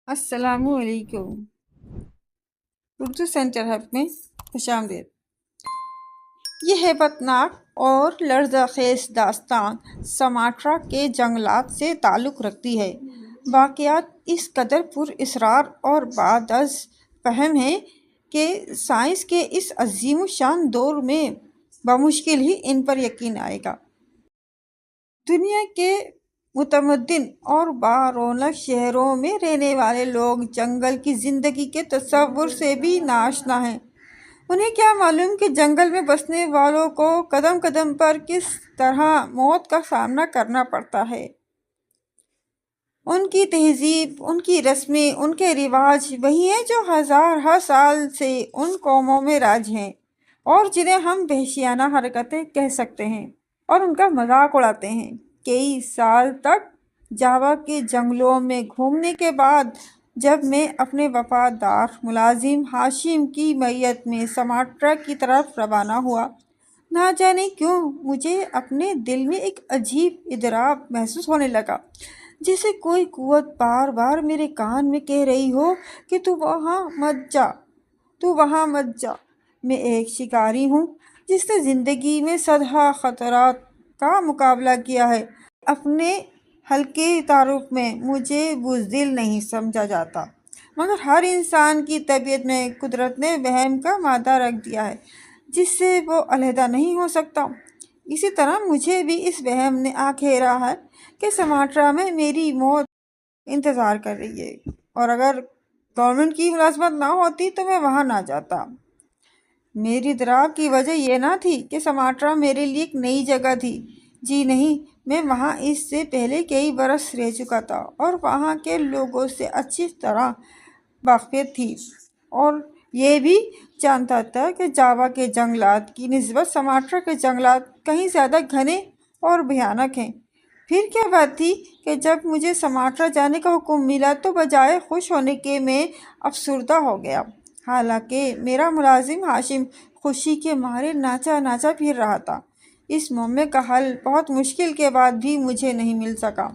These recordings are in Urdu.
السلام علیکم۔ اردو سینٹر ہب میں خوش آمدید۔ یہ ہیبتناک اور لرزہ خیز داستان سماٹرا کے جنگلات سے تعلق رکھتی ہے۔ واقعات اس قدر پر اسرار اور بعد فہم ہیں کہ سائنس کے اس عظیم الشان دور میں بمشکل ہی ان پر یقین آئے گا۔ دنیا کے متمدن اور بارونق شہروں میں رہنے والے لوگ جنگل کی زندگی کے تصور سے بھی ناآشنا ہیں۔ انہیں کیا معلوم کہ جنگل میں بسنے والوں کو قدم قدم پر کس طرح موت کا سامنا کرنا پڑتا ہے۔ ان کی تہذیب، ان کی رسمیں، ان کے رواج وہی ہیں جو ہزارہا سال سے ان قوموں میں راج ہیں اور جنہیں ہم وحشیانہ حرکتیں کہہ سکتے ہیں اور ان کا مذاق اڑاتے ہیں۔ کئی سال تک جاوا کے جنگلوں میں گھومنے کے بعد جب میں اپنے وفادار ملازم ہاشم کی معیت میں سماٹرا کی طرف روانہ ہوا، نہ جانے کیوں مجھے اپنے دل میں ایک عجیب اضطراب محسوس ہونے لگا، جیسے کوئی قوت بار بار میرے کان میں کہہ رہی ہو کہ تو وہاں مت جا، تو وہاں مت جا۔ میں ایک شکاری ہوں جس نے زندگی میں صدہا خطرات کا مقابلہ کیا ہے۔ اپنے ہلکے تعارف میں مجھے بزدل نہیں سمجھا جاتا، مگر ہر انسان کی طبیعت میں قدرت نے وہم کا مادہ رکھ دیا ہے جس سے وہ علیحدہ نہیں ہو سکتا۔ اسی طرح مجھے بھی اس وہم نے آ گھیرا ہے کہ سماٹرا میں میری موت انتظار کر رہی ہے، اور اگر گورنمنٹ کی ملازمت نہ ہوتی تو میں وہاں نہ جاتا۔ میری اضطراب کی وجہ یہ نہ تھی کہ سماٹرا میرے لیے ایک نئی جگہ تھی، جی نہیں، میں وہاں اس سے پہلے کئی برس رہ چکا تھا اور وہاں کے لوگوں سے اچھی طرح واقفیت تھی، اور یہ بھی جانتا تھا کہ جاوا کے جنگلات کی نسبت سماٹرا کے جنگلات کہیں زیادہ گھنے اور بھیانک ہیں۔ پھر کیا بات تھی کہ جب مجھے سماٹرا جانے کا حکم ملا تو بجائے خوش ہونے کے میں افسردہ ہو گیا۔ حالانکہ میرا ملازم ہاشم خوشی کے مارے ناچا ناچا پھر رہا تھا۔ اس معمے کا حل بہت مشکل کے بعد بھی مجھے نہیں مل سکا۔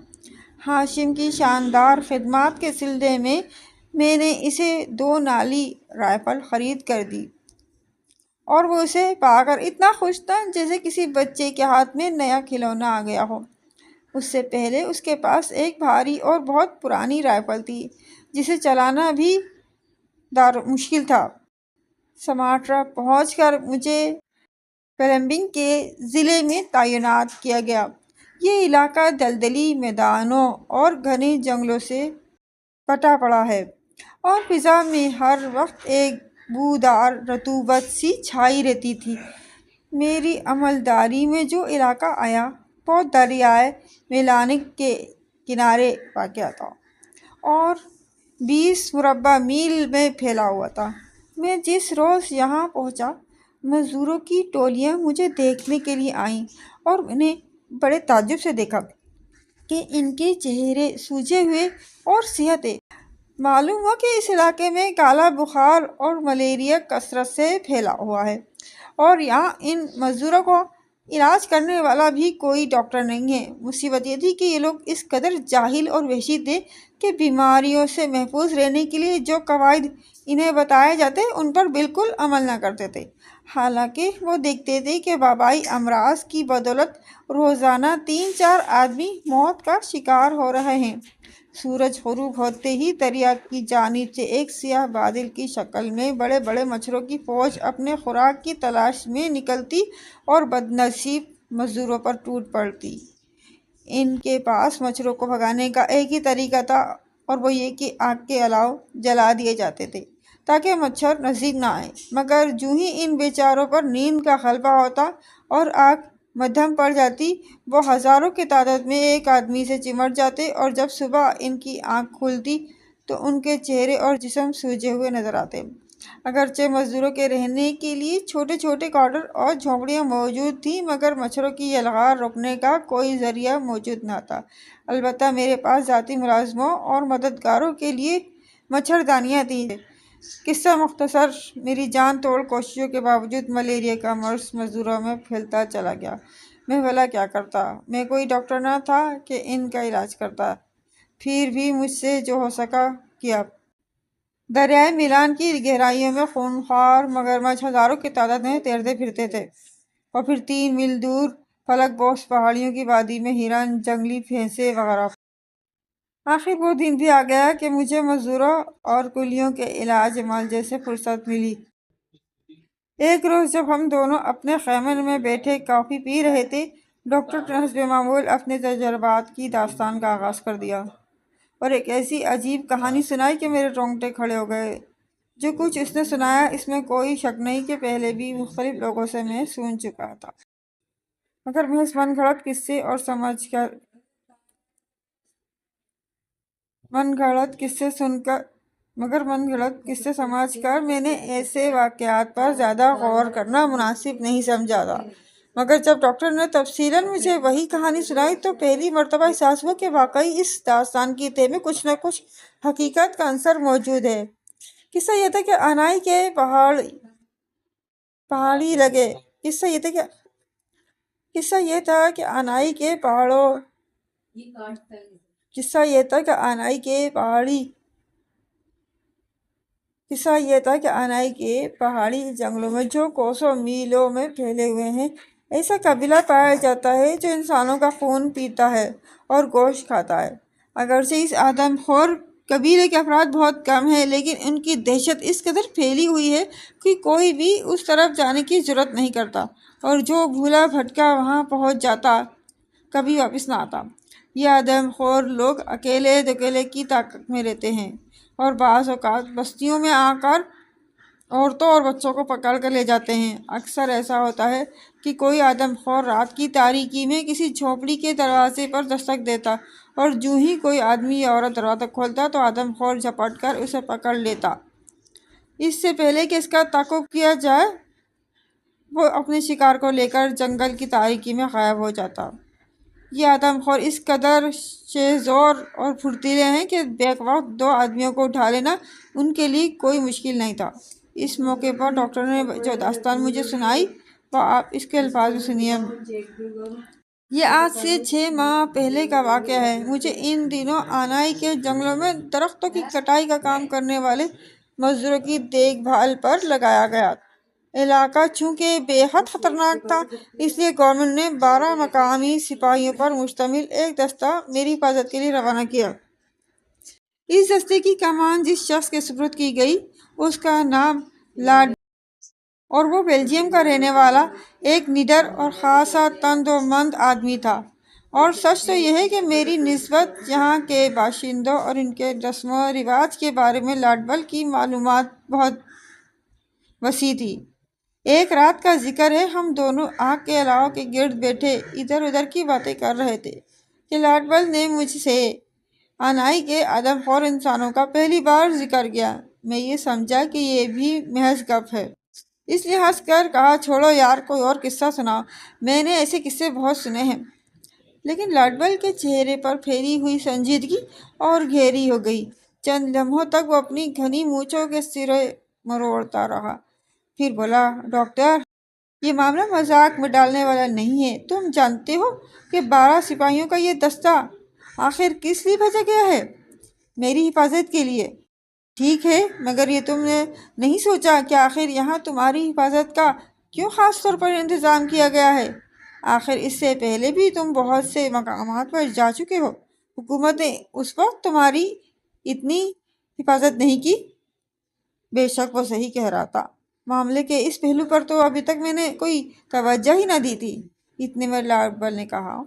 ہاشم کی شاندار خدمات کے صلے میں نے اسے 2 نالی رائفل خرید کر دی، اور وہ اسے پا کر اتنا خوش تھا جیسے کسی بچے کے ہاتھ میں نیا کھلونا آ گیا ہو۔ اس سے پہلے اس کے پاس ایک بھاری اور بہت پرانی رائفل تھی جسے چلانا بھی مشکل تھا۔ سماٹرا پہنچ کر مجھے پلمبنگ کے ضلع میں تعینات کیا گیا۔ یہ علاقہ دلدلی میدانوں اور گھنے جنگلوں سے پٹا پڑا ہے، اور فضا میں ہر وقت ایک بودار رطوبت سی چھائی رہتی تھی۔ میری عملداری میں جو علاقہ آیا وہ دریائے میلانک کے کنارے واقع تھا اور 20 مربع میل میں پھیلا ہوا تھا۔ میں جس روز یہاں پہنچا، مزدوروں کی ٹولیاں مجھے دیکھنے کے لیے آئیں اور میں نے بڑے تعجب سے دیکھا کہ ان کے چہرے سوجے ہوئے اور سیاہ تھے۔ معلوم ہوا کہ اس علاقے میں کالا بخار اور ملیریا کثرت سے پھیلا ہوا ہے، اور یہاں ان مزدوروں کو علاج کرنے والا بھی کوئی ڈاکٹر نہیں ہے۔ مصیبت یہ تھی کہ یہ لوگ اس قدر جاہل اور وحشی تھے کہ بیماریوں سے محفوظ رہنے کے لیے جو قواعد انہیں بتائے جاتے ان پر بالکل عمل نہ کرتے تھے۔ حالانکہ وہ دیکھتے تھے کہ وبائی امراض کی بدولت روزانہ 3-4 آدمی موت کا شکار ہو رہے ہیں۔ سورج غروب ہوتے ہی دریا کی جانب سے ایک سیاہ بادل کی شکل میں بڑے بڑے مچھروں کی فوج اپنے خوراک کی تلاش میں نکلتی اور بدنصیب مزدوروں پر ٹوٹ پڑتی۔ ان کے پاس مچھروں کو بھگانے کا ایک ہی طریقہ تھا، اور وہ یہ کہ آگ کے الاؤ جلا دیے جاتے تھے تاکہ مچھر نزدیک نہ آئیں۔ مگر جوں ہی ان بیچاروں پر نیند کا غلبہ ہوتا اور آگ مدھم پڑ جاتی، وہ ہزاروں کی تعداد میں ایک آدمی سے چمٹ جاتے، اور جب صبح ان کی آنکھ کھلتی تو ان کے چہرے اور جسم سوجے ہوئے نظر آتے۔ اگرچہ مزدوروں کے رہنے کے لیے چھوٹے چھوٹے کوارٹر اور جھونپڑیاں موجود تھیں، مگر مچھروں کی یہ لغار روکنے کا کوئی ذریعہ موجود نہ تھا۔ البتہ میرے پاس ذاتی ملازموں اور مددگاروں کے لیے مچھردانیاں تھیں۔ قصہ مختصر، میری جان توڑ کوششوں کے باوجود ملیریا کا مرض مزدوروں میں پھیلتا چلا گیا۔ میں بھلا کیا کرتا؟ میں کوئی ڈاکٹر نہ تھا کہ ان کا علاج کرتا۔ پھر بھی مجھ سے جو ہو سکا کیا۔ دریائے میلان کی گہرائیوں میں خونخوار مگرمچھ ہزاروں کی تعداد میں تیرتے پھرتے تھے، اور پھر 3 میل دور فلک بوس پہاڑیوں کی وادی میں ہرن، جنگلی بھینسیں وغیرہ۔ آخر وہ دن بھی آ گیا کہ مجھے مزدوروں اور کولیوں کے علاج معالجے سے فرصت ملی۔ ایک روز جب ہم دونوں اپنے خیمے میں بیٹھے کافی پی رہے تھے، ڈاکٹر نے حسب معمول اپنے تجربات کی داستان کا آغاز کر دیا، اور ایک ایسی عجیب کہانی سنائی کہ میرے رونگٹے کھڑے ہو گئے۔ جو کچھ اس نے سنایا، اس میں کوئی شک نہیں کہ پہلے بھی مختلف لوگوں سے میں سن چکا تھا، مگر محض من گھڑت قصے سمجھ کر میں نے ایسے واقعات پر زیادہ غور کرنا مناسب نہیں سمجھا تھا۔ مگر جب ڈاکٹر نے تفصیلاً مجھے وہی کہانی سنائی تو پہلی مرتبہ احساس ہوا کہ واقعی اس داستان کی تہ میں کچھ نہ کچھ حقیقت کا عنصر موجود ہے۔ قصہ یہ تھا کہ انائی کے پہاڑی جنگلوں میں، جو کوسوں میلوں میں پھیلے ہوئے ہیں، ایسا قبیلہ پایا جاتا ہے جو انسانوں کا خون پیتا ہے اور گوشت کھاتا ہے۔ اگرچہ اس آدم خور قبیلے کے افراد بہت کم ہیں، لیکن ان کی دہشت اس قدر پھیلی ہوئی ہے کہ کوئی بھی اس طرف جانے کی جرات نہیں کرتا، اور جو بھولا بھٹکا وہاں پہنچ جاتا کبھی واپس نہ آتا۔ یہ آدم خور لوگ اکیلے دکیلے کی طاقت میں رہتے ہیں، اور بعض اوقات بستیوں میں آ کر عورتوں اور بچوں کو پکڑ کر لے جاتے ہیں۔ اکثر ایسا ہوتا ہے کہ کوئی آدم خور رات کی تاریکی میں کسی جھونپڑی کے دروازے پر دستک دیتا، اور جوں ہی کوئی آدمی یا عورت دروازہ کھولتا تو آدم خور جھپٹ کر اسے پکڑ لیتا۔ اس سے پہلے کہ اس کا تعاقب کیا جائے، وہ اپنے شکار کو لے کر جنگل کی تاریکی میں غائب ہو جاتا۔ یہ آدم خور اس قدر شہزور اور پھرتیلے ہیں کہ بیک وقت 2 آدمیوں کو اٹھا لینا ان کے لیے کوئی مشکل نہیں تھا۔ اس موقع پر ڈاکٹر نے جو داستان مجھے سنائی، وہ آپ اس کے الفاظ میں سنیے۔ یہ آج سے 6 ماہ پہلے کا واقعہ ہے۔ مجھے ان دنوں انائی کے جنگلوں میں درختوں کی کٹائی کا کام کرنے والے مزدوروں کی دیکھ بھال پر لگایا گیا۔ علاقہ چونکہ بے حد خطرناک تھا، اس لیے گورنمنٹ نے 12 مقامی سپاہیوں پر مشتمل ایک دستہ میری حفاظت کے لیے روانہ کیا۔ اس دستے کی کمان جس شخص کے سپرد کی گئی، اس کا نام لارڈ، اور وہ بیلجیم کا رہنے والا ایک نڈر اور خاصا تند و مند آدمی تھا۔ اور سچ تو یہ ہے کہ میری نسبت یہاں کے باشندوں اور ان کے رسم و رواج کے بارے میں لارڈ بل کی معلومات بہت وسیع تھی۔ ایک رات کا ذکر ہے، ہم دونوں آگ کے الاؤ کے گرد بیٹھے ادھر ادھر کی باتیں کر رہے تھے کہ لارڈ بل نے مجھ سے انائی کے آدم خور انسانوں کا پہلی بار ذکر کیا۔ میں یہ سمجھا کہ یہ بھی محض گپ ہے، اس لیے ہنس کر کہا، چھوڑو یار، کوئی اور قصہ سناؤ، میں نے ایسے قصے بہت سنے ہیں۔ لیکن لارڈ بل کے چہرے پر پھیلی ہوئی سنجیدگی اور گہری ہو گئی۔ چند لمحوں تک وہ اپنی گھنی مونچھوں کے سرے مروڑتا رہا، پھر بولا، ڈاکٹر، یہ معاملہ مذاق میں ڈالنے والا نہیں ہے۔ تم جانتے ہو کہ 12 سپاہیوں کا یہ دستہ آخر کس لیے بھیجا گیا ہے؟ میری حفاظت کے لیے۔ ٹھیک ہے، مگر یہ تم نے نہیں سوچا کہ آخر یہاں تمہاری حفاظت کا کیوں خاص طور پر انتظام کیا گیا ہے؟ آخر اس سے پہلے بھی تم بہت سے مقامات پر جا چکے ہو، حکومت نے اس وقت تمہاری اتنی حفاظت نہیں کی۔ بے شک وہ صحیح کہہ رہا تھا، معاملے کے اس پہلو پر تو ابھی تک میں نے کوئی توجہ ہی نہ دی تھی۔ اتنے میں لارڈ بل نے کہا،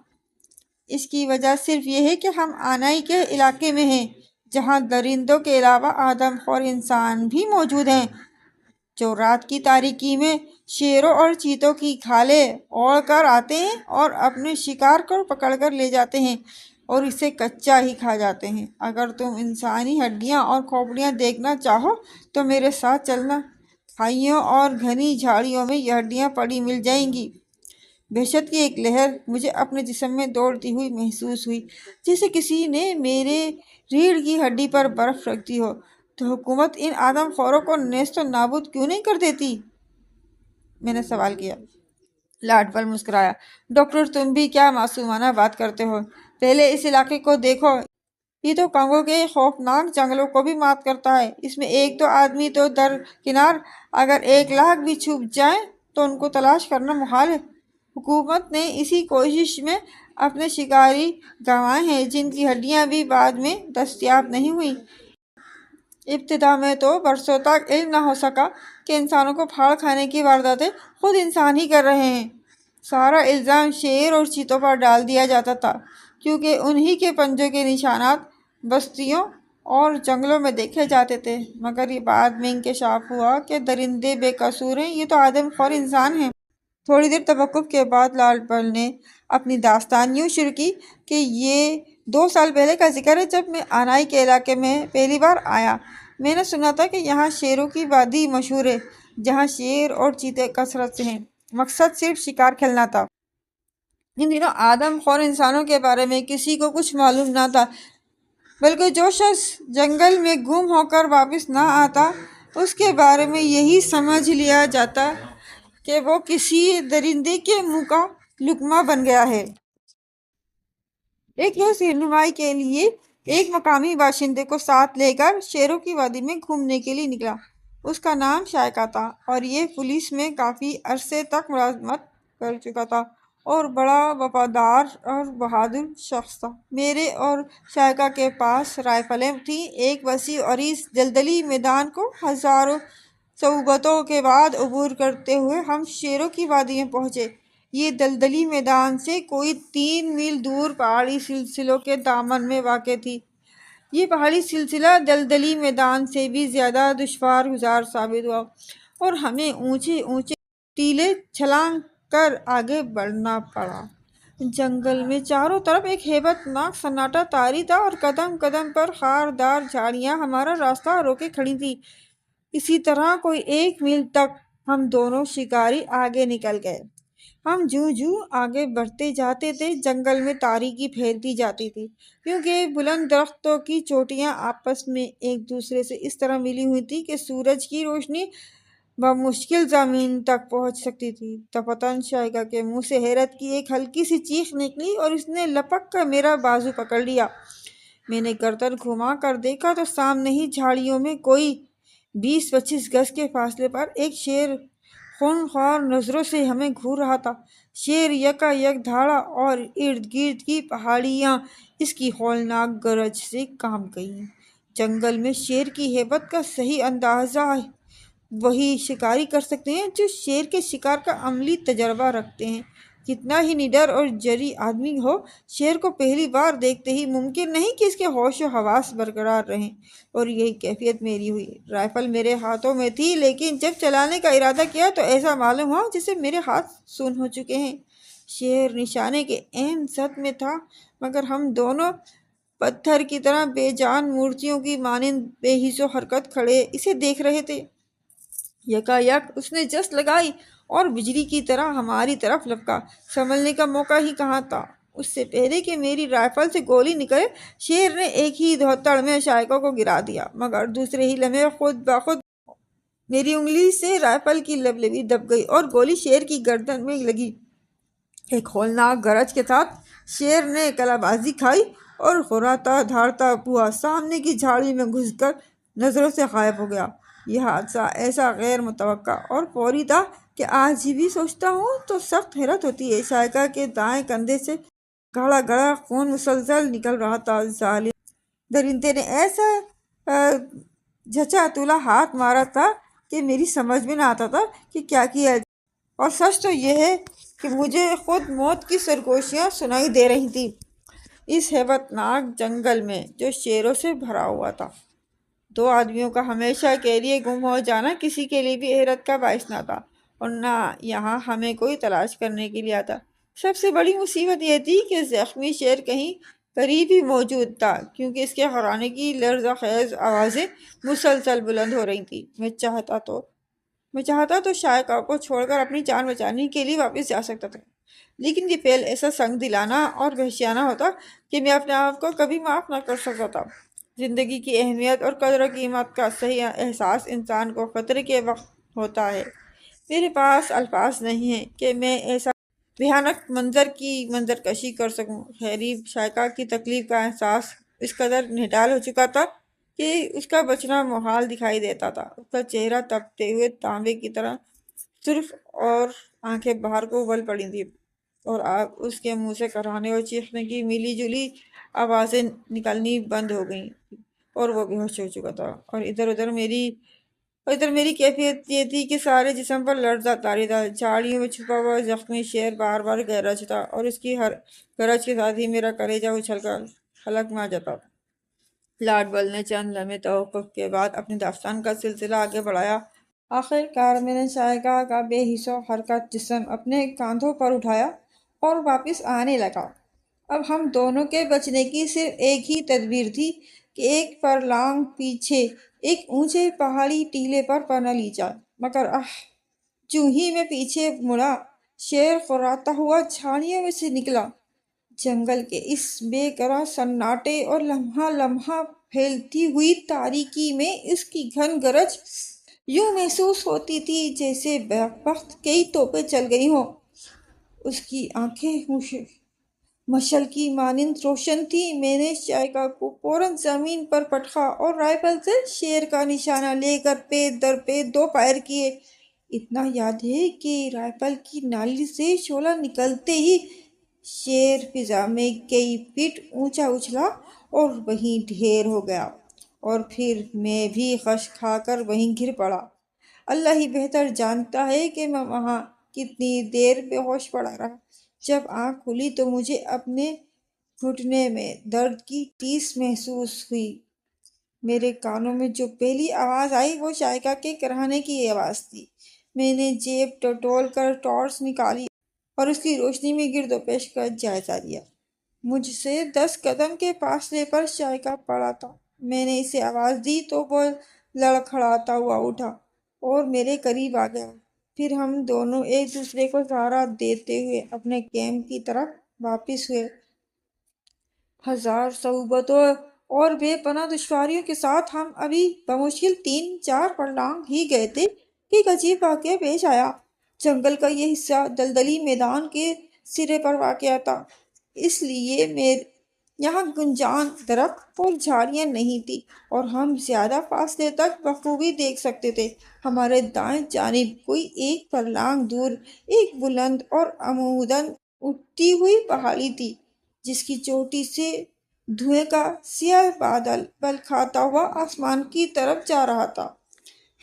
اس کی وجہ صرف یہ ہے کہ ہم انائی کے علاقے میں ہیں، جہاں درندوں کے علاوہ آدم خور انسان بھی موجود ہیں، جو رات کی تاریکی میں شیروں اور چیتوں کی کھالیں اوڑھ کر آتے ہیں اور اپنے شکار کو پکڑ کر لے جاتے ہیں اور اسے کچا ہی کھا جاتے ہیں۔ اگر تم انسانی ہڈیاں اور کھوپڑیاں دیکھنا چاہو تو میرے ساتھ چلنا، کھائیوں اور گھنی جھاڑیوں میں یہ ہڈیاں پڑی مل جائیں گی۔ وحشت کی ایک لہر مجھے اپنے جسم میں دوڑتی ہوئی محسوس ہوئی، جیسے کسی نے میرے ریڑھ کی ہڈی پر برف رکھ دی ہو۔ تو حکومت ان آدم خوروں کو نیست و نابود کیوں نہیں کر دیتی؟ میں نے سوال کیا۔ لارڈ بل مسکرایا، ڈاکٹر، تم بھی کیا معصومانہ بات کرتے ہو؟ پہلے اس علاقے کو دیکھو، یہ تو کنگوں کے خوفناک جنگلوں کو بھی مات کرتا ہے۔ اس میں ایک دو آدمی تو درکنار، اگر 1 لاکھ بھی چھپ جائیں تو ان کو تلاش کرنا محال ہے۔ حکومت نے اسی کوشش میں اپنے شکاری گنوائے ہیں، جن کی ہڈیاں بھی بعد میں دستیاب نہیں ہوئیں۔ ابتدا میں تو برسوں تک علم نہ ہو سکا کہ انسانوں کو پھاڑ کھانے کی وارداتیں خود انسان ہی کر رہے ہیں۔ سارا الزام شیر اور چیتوں پر ڈال دیا جاتا تھا، کیونکہ انہی کے پنجوں کے نشانات بستیوں اور جنگلوں میں دیکھے جاتے تھے۔ مگر یہ بعد میں انکشاف ہوا کہ درندے بے قصور ہیں، یہ تو آدم خور انسان ہیں۔ تھوڑی دیر توقف کے بعد لارڈ برن نے اپنی داستان یوں شروع کی کہ یہ 2 سال پہلے کا ذکر ہے، جب میں آنائی کے علاقے میں پہلی بار آیا۔ میں نے سنا تھا کہ یہاں شیروں کی وادی مشہور ہے، جہاں شیر اور چیتے کثرت سے ہیں۔ مقصد صرف شکار کھیلنا تھا۔ ان دنوں آدم خور انسانوں کے بارے میں کسی کو کچھ معلوم نہ تھا، بلکہ جو شخص جنگل میں گم ہو کر واپس نہ آتا، اس کے بارے میں یہی سمجھ لیا جاتا کہ وہ کسی درندے کے منہ کا لقمہ بن گیا ہے۔ ایک روز رہنمائی کے لیے ایک مقامی باشندے کو ساتھ لے کر شیروں کی وادی میں گھومنے کے لیے نکلا۔ اس کا نام شائقہ تھا اور یہ پولیس میں کافی عرصے تک ملازمت کر چکا تھا اور بڑا وفادار اور بہادر شخص تھا۔ میرے اور شائقہ کے پاس رائفلیں تھیں۔ ایک وسیع اور اس دلدلی میدان کو ہزاروں صعوبتوں کے بعد عبور کرتے ہوئے ہم شیروں کی وادی میں پہنچے۔ یہ دلدلی میدان سے کوئی 3 میل دور پہاڑی سلسلوں کے دامن میں واقع تھی۔ یہ پہاڑی سلسلہ دلدلی میدان سے بھی زیادہ دشوار گزار ثابت ہوا اور ہمیں اونچے اونچے ٹیلے چھلانگ کر آگے بڑھنا پڑا۔ جنگل میں چاروں طرف ایک ہیبت ناک سناٹا طاری تھا اور قدم قدم پر خاردار جھاڑیاں ہمارا راستہ روکے کھڑی تھیں۔ اسی طرح کوئی 1 میل تک ہم دونوں شکاری آگے نکل گئے۔ ہم جوں جوں آگے بڑھتے جاتے تھے، جنگل میں تاریکی پھیلتی جاتی تھی، کیونکہ بلند درختوں کی چوٹیاں آپس میں ایک دوسرے سے اس طرح ملی ہوئی تھی کہ سورج کی روشنی بمشکل زمین تک پہنچ سکتی تھی۔ تپتاً شائقہ کے منہ سے حیرت کی ایک ہلکی سی چیخ نکلی اور اس نے لپک کر میرا بازو پکڑ لیا۔ میں نے گردن گھما کر دیکھا تو سامنے ہی جھاڑیوں میں کوئی 20-25 گز کے فاصلے پر ایک شیر خونخوار نظروں سے ہمیں گھور رہا تھا۔ شیر یکا یک دھاڑا اور ارد گرد کی پہاڑیاں اس کی ہولناک گرج سے کانپ گئیں۔ جنگل میں شیر کی ہیبت کا صحیح اندازہ وہی شکاری کر سکتے ہیں جو شیر کے شکار کا عملی تجربہ رکھتے ہیں۔ کتنا ہی نڈر اور جرئیں آدمی ہو، شیر کو پہلی بار دیکھتے ہی ممکن نہیں کہ اس کے ہوش و حواس برقرار رہیں، اور یہی کیفیت میری ہوئی۔ رائفل میرے ہاتھوں میں تھی، لیکن جب چلانے کا ارادہ کیا تو ایسا معلوم ہوا جیسے میرے ہاتھ سون ہو چکے ہیں۔ شیر نشانے کے عین زد میں تھا، مگر ہم دونوں پتھر کی طرح بے جان مورتیوں کی مانند بے حس و حرکت کھڑے اسے دیکھ رہے تھے۔ یکا یک اس نے جست لگائی اور بجلی کی طرح ہماری طرف لپکا۔ سنبھلنے کا موقع ہی کہاں تھا! اس سے پہلے کہ میری رائفل سے گولی نکلے، شیر نے ایک ہی دھوتڑ میں شائقہ کو گرا دیا، مگر دوسرے ہی لمحے خود بخود میری انگلی سے رائفل کی لبلبی دب گئی اور گولی شیر کی گردن میں لگی۔ ایک ہولناک گرج کے ساتھ شیر نے کلابازی کھائی اور غراتا دھاڑتا ہوا سامنے کی جھاڑی میں گھس کر نظروں سے غائب ہو گیا۔ یہ حادثہ ایسا غیر متوقع اور فوری تھا کہ آج بھی سوچتا ہوں تو سخت حیرت ہوتی ہے۔ شائقہ کے دائیں کندھے سے گاڑھا گاڑھا خون مسلسل نکل رہا تھا۔ ظالم درندے نے ایسا جھچا تولا ہاتھ مارا تھا کہ میری سمجھ میں نہ آتا تھا کہ کیا کیا جائے، اور سچ تو یہ ہے کہ مجھے خود موت کی سرگوشیاں سنائی دے رہی تھیں۔ اس ہیبت ناک جنگل میں جو شیروں سے بھرا ہوا تھا، 2 آدمیوں کا ہمیشہ کے لیے گم ہو جانا کسی کے لیے بھی حیرت کا باعث نہ تھا، اور نہ یہاں ہمیں کوئی تلاش کرنے کے لیے آتا۔ سب سے بڑی مصیبت یہ تھی کہ زخمی شیر کہیں قریب ہی موجود تھا، کیونکہ اس کے غرانے کی لرزہ خیز آوازیں مسلسل بلند ہو رہی تھیں۔ میں چاہتا تو شائقہ کو چھوڑ کر اپنی جان بچانے کے لیے واپس جا سکتا تھا، لیکن یہ فعل ایسا سنگ دلانہ اور وحشیانہ ہوتا کہ میں اپنے آپ کو کبھی معاف نہ کر سکتا تھا۔ زندگی کی اہمیت اور قدر و قیمت کا صحیح احساس انسان کو خطرے کے وقت ہوتا ہے۔ میرے پاس الفاظ نہیں ہیں کہ میں ایسا بھیانک منظر کی منظر کشی کر سکوں۔ غریب شائقہ کی تکلیف کا احساس اس قدر نڈال ہو چکا تھا کہ اس کا بچنا محال دکھائی دیتا تھا۔ اس کا چہرہ تپتے ہوئے تانبے کی طرح سرخ اور آنکھیں باہر کو ابل پڑی تھی، اور اب اس کے منہ سے کراہنے اور چیخنے کی ملی جلی آوازیں نکلنی بند ہو گئیں، اور وہ بے ہوش ہو چکا تھا۔ اور ادھر میری کیفیت یہ تھی کہ سارے جسم پر لرزہ طاری تھا۔ جھاڑیوں میں چھپا ہوا زخمی شیر بار بار گرج تھا، اور اس کی ہر گرج کے ساتھ ہی میرا کلیجہ اچھل کر حلق میں آ جاتا تھا۔ لاڈ بل نے چند لمحے توقف کے بعد اپنی داستان کا سلسلہ آگے بڑھایا۔ آخر کار میں نے شائقہ کا بے حس و حرکت جسم اپنے کاندھوں پر اٹھایا اور واپس آنے لگا۔ اب ہم دونوں کے بچنے کی صرف ایک ہی تدبیر تھی کہ ایک فرلانگ پیچھے ایک اونچے پہاڑی ٹیلے پر پناہ لی جائے، مگر جو ہی میں پیچھے مڑا، شیر قراتا ہوا جھاڑیوں میں سے نکلا۔ جنگل کے اس بے قرار سناٹے اور لمحہ لمحہ پھیلتی ہوئی تاریکی میں اس کی گھن گرج یوں محسوس ہوتی تھی جیسے وقت کئی توپیں چل گئی ہوں۔ اس کی آنکھیں مشعل کی مانند روشن تھی۔ میں نے شائقہ کو فوراً زمین پر پٹکا اور رائفل سے شیر کا نشانہ لے کر پے در پے 2 فائر کیے۔ اتنا یاد ہے کہ رائفل کی نالی سے شعلہ نکلتے ہی شیر فضا میں کئی فٹ اونچا اچھلا اور وہیں ڈھیر ہو گیا، اور پھر میں بھی خش کھا کر وہیں گر پڑا۔ اللہ ہی بہتر جانتا ہے کہ میں وہاں کتنی دیر بے ہوش پڑا رہا۔ جب آنکھ کھلی تو مجھے اپنے گھٹنے میں درد کی ٹیس محسوس ہوئی۔ میرے کانوں میں جو پہلی آواز آئی وہ شائقہ کے کراہنے کی آواز تھی۔ میں نے جیب ٹٹول کر ٹارچ نکالی اور اس کی روشنی میں گرد و پیش کا جائزہ لیا۔ مجھ سے 10 قدم کے فاصلے پر شائقہ پڑا تھا۔ میں نے اسے آواز دی تو وہ لڑکھڑاتا ہوا اٹھا اور میرے قریب آ گیا۔ پھر ہم دونوں ایک دوسرے کو سہارا دیتے ہوئے اپنے کیمپ کی طرف واپس ہوئے۔ ہزار صعوبتوں اور بے پناہ دشواریوں کے ساتھ ہم ابھی بمشکل 3-4 فرلانگ ہی گئے تھے کہ ایک عجیب واقعہ پیش آیا۔ جنگل کا یہ حصہ دلدلی میدان کے سرے پر واقع تھا، اس لیے یہاں گنجان درخت اور جھاڑیاں نہیں تھی، اور ہم زیادہ فاصلے تک بخوبی دیکھ سکتے تھے۔ ہمارے دائیں جانب کوئی 1 فرلانگ دور ایک بلند اور عموداً اٹھتی ہوئی پہاڑی تھی، جس کی چوٹی سے دھوئیں کا سیاہ بادل بل کھاتا ہوا آسمان کی طرف جا رہا تھا۔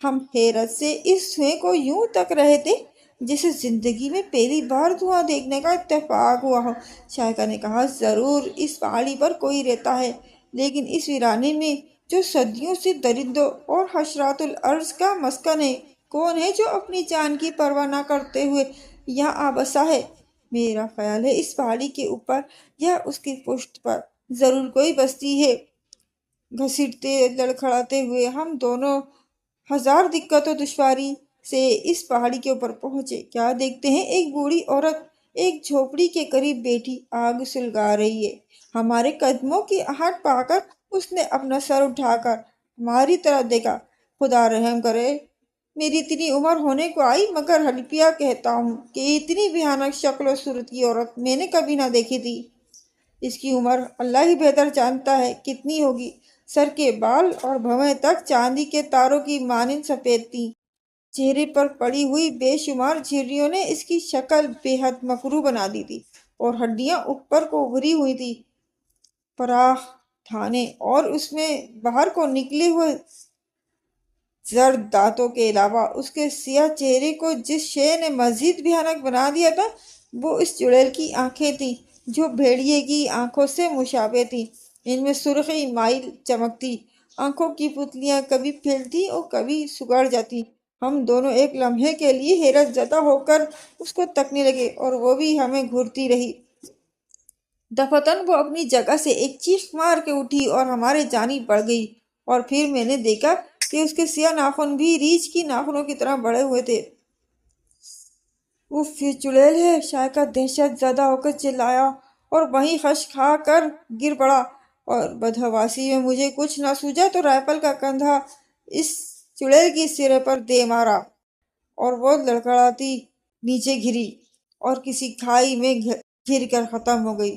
ہم حیرت سے اس دھوئیں کو یوں تک رہے تھے جیسے زندگی میں پہلی بار دھواں دیکھنے کا اتفاق ہوا ہو۔ شائقہ نے کہا، ضرور اس پہاڑی پر کوئی رہتا ہے، لیکن اس ویرانے میں جو صدیوں سے درندوں اور حشرات الارض کا مسکن ہے، کون ہے جو اپنی جان کی پرواہ نہ کرتے ہوئے یہاں آ بسا ہے؟ میرا خیال ہے اس پہاڑی کے اوپر یا اس کی پشت پر ضرور کوئی بستی ہے۔ گھسیٹتے لڑکھڑاتے ہوئے ہم دونوں ہزار دقت و دشواری سے اس پہاڑی کے اوپر پہنچے۔ کیا دیکھتے ہیں، ایک بوڑھی عورت ایک جھوپڑی کے قریب بیٹھی آگ سلگا رہی ہے۔ ہمارے قدموں کی آہٹ پا کر اس نے اپنا سر اٹھا کر ہماری طرف دیکھا۔ خدا رحم کرے، میری اتنی عمر ہونے کو آئی، مگر حلفیہ کہتا ہوں کہ اتنی بھیانک شکل و صورت کی عورت میں نے کبھی نہ دیکھی تھی۔ اس کی عمر اللہ ہی بہتر جانتا ہے کتنی ہوگی۔ سر کے بال اور بھویں تک چاندی کے تاروں کی مانند سفید تھیں۔ چہرے پر پڑی ہوئی بے شمار جھریوں نے اس کی شکل بے حد مکروہ بنا دی تھی، اور ہڈیاں اوپر کو ابھری ہوئی تھیں۔ فراخ دھانے اور اس میں باہر کو نکلے ہوئے زرد دانتوں کے علاوہ اس کے سیاہ چہرے کو جس شے نے مزید بھیانک بنا دیا تھا وہ اس چڑیل کی آنکھیں تھیں، جو بھیڑیے کی آنکھوں سے مشابہ تھیں۔ ان میں سرخی مائل چمکتی، آنکھوں کی پتلیاں کبھی پھیلتی اور کبھی سگڑ جاتی۔ ہم دونوں ایک لمحے کے لیے حیرت زدہ ہو کر اس کو تکنے لگے، اور وہ بھی ہمیں گھورتی رہی۔ دفعتاً وہ اپنی جگہ سے ایک چیخ مار کے اٹھی اور ہمارے جانب بڑھ گئی، اور پھر میں نے دیکھا کہ اس کے سیاہ ناخن بھی ریچھ کی ناخنوں کی طرح بڑے ہوئے تھے۔ اف، یہ چڑیل ہے! شائقہ دہشت زدہ ہو کر چلایا اور وہیں خش کھا کر گر پڑا، اور بدحواسی میں مجھے کچھ نہ سوجا تو رائفل کا کندھا اس چڑیل کی سرے پر دے مارا، اور وہ لڑکھڑاتی نیچے گری اور کسی کھائی میں گر کر ختم ہو گئی۔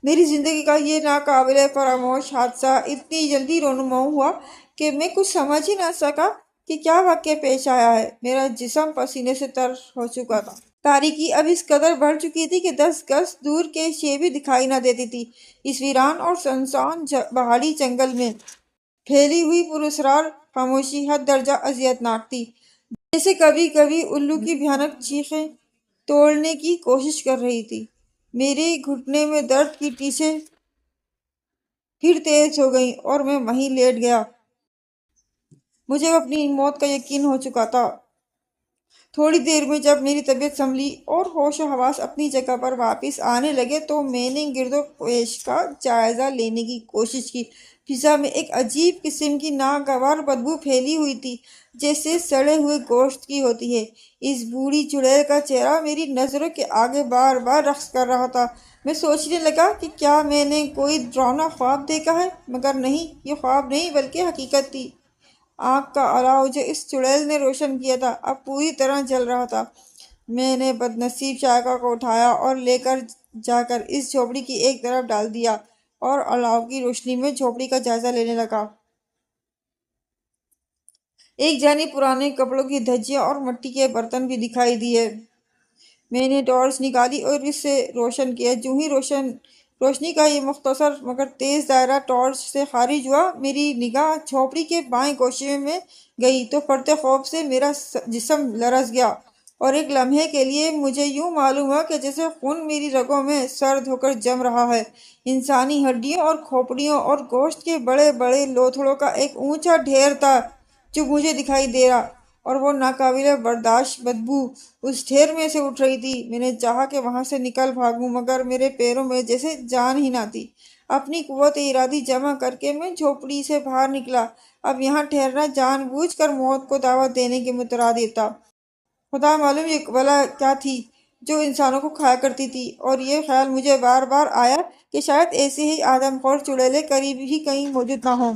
میری زندگی کا یہ ناقابل فراموش حادثہ اتنی جلدی رونما ہوا کہ میں کچھ سمجھ ہی نہ سکا کہ کیا واقعہ پیش آیا ہے۔ میرا جسم پسینے سے تر ہو چکا تھا۔ تاریکی اب اس قدر بڑھ چکی تھی کہ 10 گز دور کے شے بھی دکھائی نہ دیتی تھی۔ اس ویران اور سنسان پہاڑی جنگل میں پھیلی ہوئی پراسرار خاموشی حد درجہ اذیت ناک تھی، جیسے کبھی کبھی الو کی بھیانک چیخیں توڑنے کی کوشش کر رہی تھی۔ میرے گھٹنے میں درد کی ٹیسیں پھر تیز ہو گئیں اور میں وہیں لیٹ گیا۔ مجھے اپنی موت کا یقین ہو چکا تھا۔ تھوڑی دیر میں جب میری طبیعت سنبھلی اور ہوش و حواس اپنی جگہ پر واپس آنے لگے تو میں نے گرد و پیش کا جائزہ لینے کی کوشش کی۔ فضا میں ایک عجیب قسم کی ناگوار بدبو پھیلی ہوئی تھی، جیسے سڑے ہوئے گوشت کی ہوتی ہے۔ اس بوڑھی چڑیل کا چہرہ میری نظروں کے آگے بار بار رقص کر رہا تھا۔ میں سوچنے لگا کہ کیا میں نے کوئی ڈراؤنا خواب دیکھا ہے، مگر نہیں، یہ خواب نہیں بلکہ حقیقت تھی۔ آنکھ کا الاؤ جو اس چڑیل نے روشن کیا تھا اب پوری طرح جل رہا تھا۔ میں نے بد نصیب شائقہ کو اٹھایا اور لے کر جا کر اس جھوپڑی کی ایک طرف ڈال دیا اور الاؤ کی روشنی میں جھوپڑی کا جائزہ لینے لگا۔ ایک جانب پرانے کپڑوں کی دھجیاں اور مٹی کے برتن بھی دکھائی دیے۔ میں نے ٹارچ نکالی اور اسے روشن کیا۔ جو ہی روشنی کا یہ مختصر مگر تیز دائرہ ٹارچ سے خارج ہوا، میری نگاہ جھوپڑی کے بائیں گوشے میں گئی تو پڑتے خوف سے میرا جسم لرز گیا اور ایک لمحے کے لیے مجھے یوں معلوم ہوا کہ جیسے خون میری رگوں میں سرد ہو کر جم رہا ہے۔ انسانی ہڈیوں اور کھوپڑیوں اور گوشت کے بڑے بڑے لوتھڑوں کا ایک اونچا ڈھیر تھا جو مجھے دکھائی دے رہا، اور وہ ناقابل برداشت بدبو اس ڈھیر میں سے اٹھ رہی تھی۔ میں نے چاہا کہ وہاں سے نکل بھاگوں، مگر میرے پیروں میں جیسے جان ہی نہ تھی۔ اپنی قوت ارادی جمع کر کے میں جھوپڑی سے باہر نکلا۔ اب یہاں ٹھہرنا جان بوجھ کر موت کو دعوت دینے کے مترادف تھا۔ خدا معلوم یہ بلا کیا تھی جو انسانوں کو کھایا کرتی تھی، اور یہ خیال مجھے بار بار آیا کہ شاید ایسے ہی آدم خور چڑیلیں قریب ہی کہیں موجود نہ ہوں۔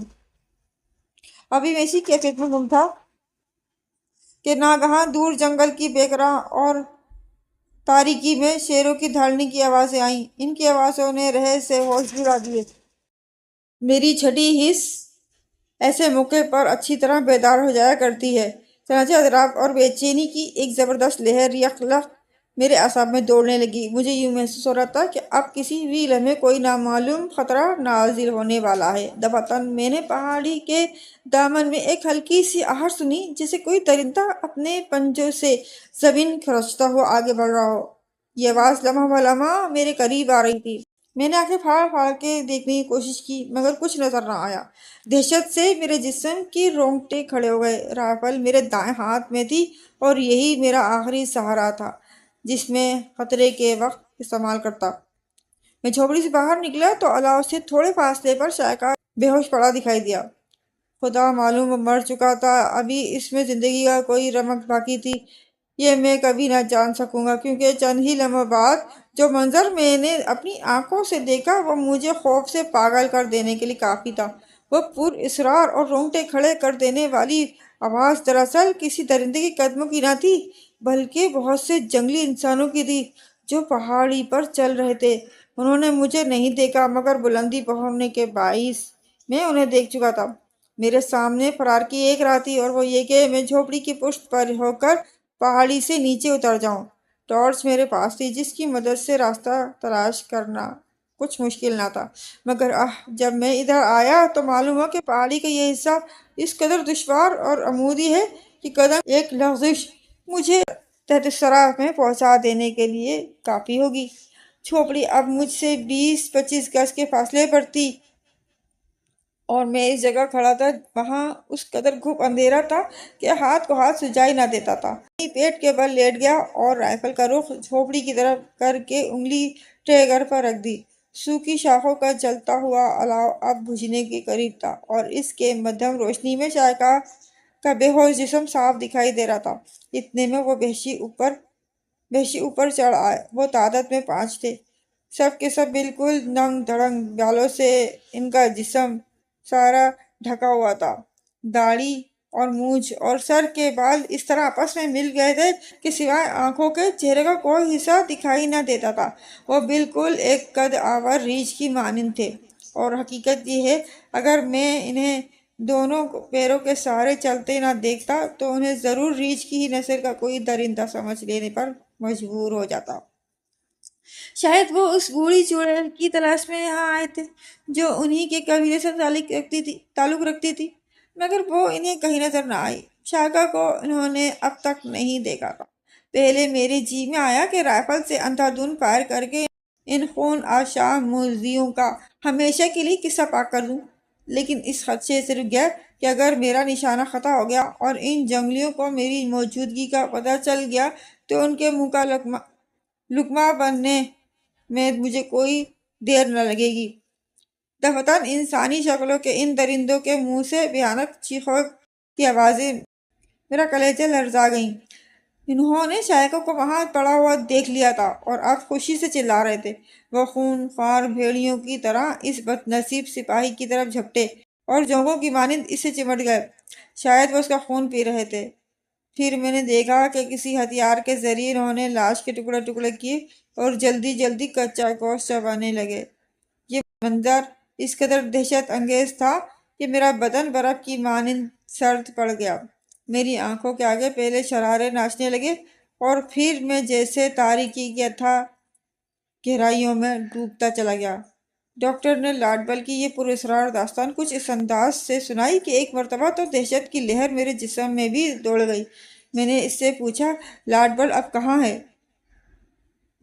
ابھی میں اسی کیفیت میں گم تھا کہ ناگہاں دور جنگل کی بیکراں اور تاریکی میں شیروں کی دھاڑنے کی آوازیں آئیں۔ ان کی آوازوں نے رہے سے ہوش گرا دیے۔ میری چھٹی حس ایسے موقع پر اچھی طرح بیدار ہو جایا کرتی ہے، چنانچہ اضطراب اور بے چینی کی ایک زبردست لہر یک لخت میرے اعصاب میں دوڑنے لگی۔ مجھے یوں محسوس ہو رہا تھا کہ اب کسی بھی لمحے کوئی نامعلوم خطرہ نازل ہونے والا ہے۔ دفعتاً میں نے پہاڑی کے دامن میں ایک ہلکی سی آہٹ سنی، جیسے کوئی درندہ اپنے پنجوں سے زمین کھرچتا ہوا آگے بڑھ رہا ہو۔ یہ آواز لمحہ بہ لمحہ میرے قریب آ رہی تھی۔ میں نے آنکھیں پھاڑ پھاڑ کے دیکھنے کی کوشش کی، مگر کچھ نظر نہ آیا۔ دہشت سے میرے جسم کے رونگٹے کھڑے ہو گئے۔ رائفل میرے دائیں ہاتھ میں تھی اور یہی میرا آخری سہارا تھا جس میں خطرے کے وقت استعمال کرتا۔ میں جھوپڑی سے باہر نکلا تو الاؤ سے تھوڑے فاصلے پر شائقہ بے ہوش پڑا دکھائی دیا۔ خدا معلوم وہ مر چکا تھا، ابھی اس میں زندگی کا کوئی رمق باقی تھی، یہ میں کبھی نہ جان سکوں گا، کیونکہ چند ہی لمحوں بعد جو منظر میں نے اپنی آنکھوں سے دیکھا وہ مجھے خوف سے پاگل کر دینے کے لیے کافی تھا۔ وہ پر اصرار اور رونگٹے کھڑے کر دینے والی آواز دراصل کسی درندے کے قدموں کی نہ تھی، بلکہ بہت سے جنگلی انسانوں کی تھی جو پہاڑی پر چل رہے تھے۔ انہوں نے مجھے نہیں دیکھا، مگر بلندی پر ہونے کے باعث میں انہیں دیکھ چکا تھا۔ میرے سامنے فرار کی ایک راہ تھی، اور وہ یہ کہ میں جھوپڑی کی پشت پر ہو کر پہاڑی سے نیچے اتر جاؤں۔ ٹارچ میرے پاس تھی، جس کی مدد سے راستہ تلاش کرنا کچھ مشکل نہ تھا، مگر جب میں ادھر آیا تو معلوم ہوا کہ پہاڑی کا یہ حصہ اس قدر دشوار اور عمودی ہے کہ قدم ایک لغزش مجھے تحت سرہ میں پہنچا دینے کے لیے کافی ہوگی۔ جھوپڑی اب مجھ سے 20-25 گز کے فاصلے پر تھی، اور میں اس جگہ کھڑا تھا وہاں اس قدر گھپ اندھیرا تھا کہ ہاتھ کو ہاتھ سجائی نہ دیتا تھا۔ پیٹ کے بل لیٹ گیا اور رائفل کا رخ جھوپڑی کی طرف کر کے انگلی ٹریگر پر رکھ دی۔ سوکھی شاخوں کا جلتا ہوا الاؤ اب بجھنے کے قریب تھا، اور اس کے مدھم روشنی میں شائقہ کا بے ہوش جسم صاف دکھائی دے رہا تھا۔ اتنے میں وہ وحشی اوپر چڑھ آئے۔ وہ تعداد میں 5 تھے، سب کے سب بالکل ننگ دھڑنگ، بالوں سے ان کا جسم سارا ڈھکا ہوا تھا۔ داڑھی اور مونچھ اور سر کے بال اس طرح آپس میں مل گئے تھے کہ سوائے آنکھوں کے چہرے کا کوئی حصہ دکھائی نہ دیتا تھا۔ وہ بالکل ایک قد آور ریچھ کی مانند تھے، اور حقیقت یہ ہے اگر میں انہیں دونوں پیروں کے سہارے چلتے نہ دیکھتا تو انہیں ضرور ریچھ کی ہی نسل کا کوئی درندہ سمجھ لینے پر مجبور ہو جاتا۔ شاید وہ اس بوڑھی چڑیل کی تلاش میں یہاں آئے تھے جو انہی کے قبیلے سے تعلق رکھتی تھی، مگر وہ انہیں کہیں نظر نہ آئی۔ شائقہ کو انہوں نے اب تک نہیں دیکھا تھا۔ پہلے میرے جی میں آیا کہ رائفل سے اندھادھند فائر کر کے ان خون آشام موذیوں کا ہمیشہ کے لیے قصہ پاک کر دوں، لیکن اس خدشے سے رک گیا کہ اگر میرا نشانہ خطا ہو گیا اور ان جنگلیوں کو میری موجودگی کا پتہ چل گیا تو ان کے منہ کا لقمہ بننے میں مجھے کوئی دیر نہ لگے گی۔ دفتن انسانی شکلوں کے ان درندوں کے منہ سے بھیانک چیخوں کی آوازیں میرا کلیجہ لرزا گئیں۔ انہوں نے شائقہ کو وہاں پڑا ہوا دیکھ لیا تھا اور اب خوشی سے چلا رہے تھے۔ وہ خون خوار بھیڑیوں کی طرح اس بد نصیب سپاہی کی طرف جھپٹے اور جونگوں کی مانند اس سے چمٹ گئے۔ شاید وہ اس کا خون پی رہے تھے۔ پھر میں نے دیکھا کہ کسی ہتھیار کے ذریعے انہوں نے لاش کے ٹکڑے ٹکڑے کیے اور جلدی جلدی کچا گوشت چبانے لگے۔ یہ منظر اس قدر دہشت انگیز تھا کہ میرا بدن برف کی مانند سرد پڑ گیا۔ میری آنکھوں کے آگے پہلے شرارے ناچنے لگے اور پھر میں جیسے تاریکی کی اتھاہ گہرائیوں میں ڈوبتا چلا گیا۔ ڈاکٹر نے لارڈ بل کی یہ پراسرار داستان کچھ اس انداز سے سنائی کہ ایک مرتبہ تو دہشت کی لہر میرے جسم میں بھی دوڑ گئی۔ میں نے اس سے پوچھا، لارڈ بل اب کہاں ہے؟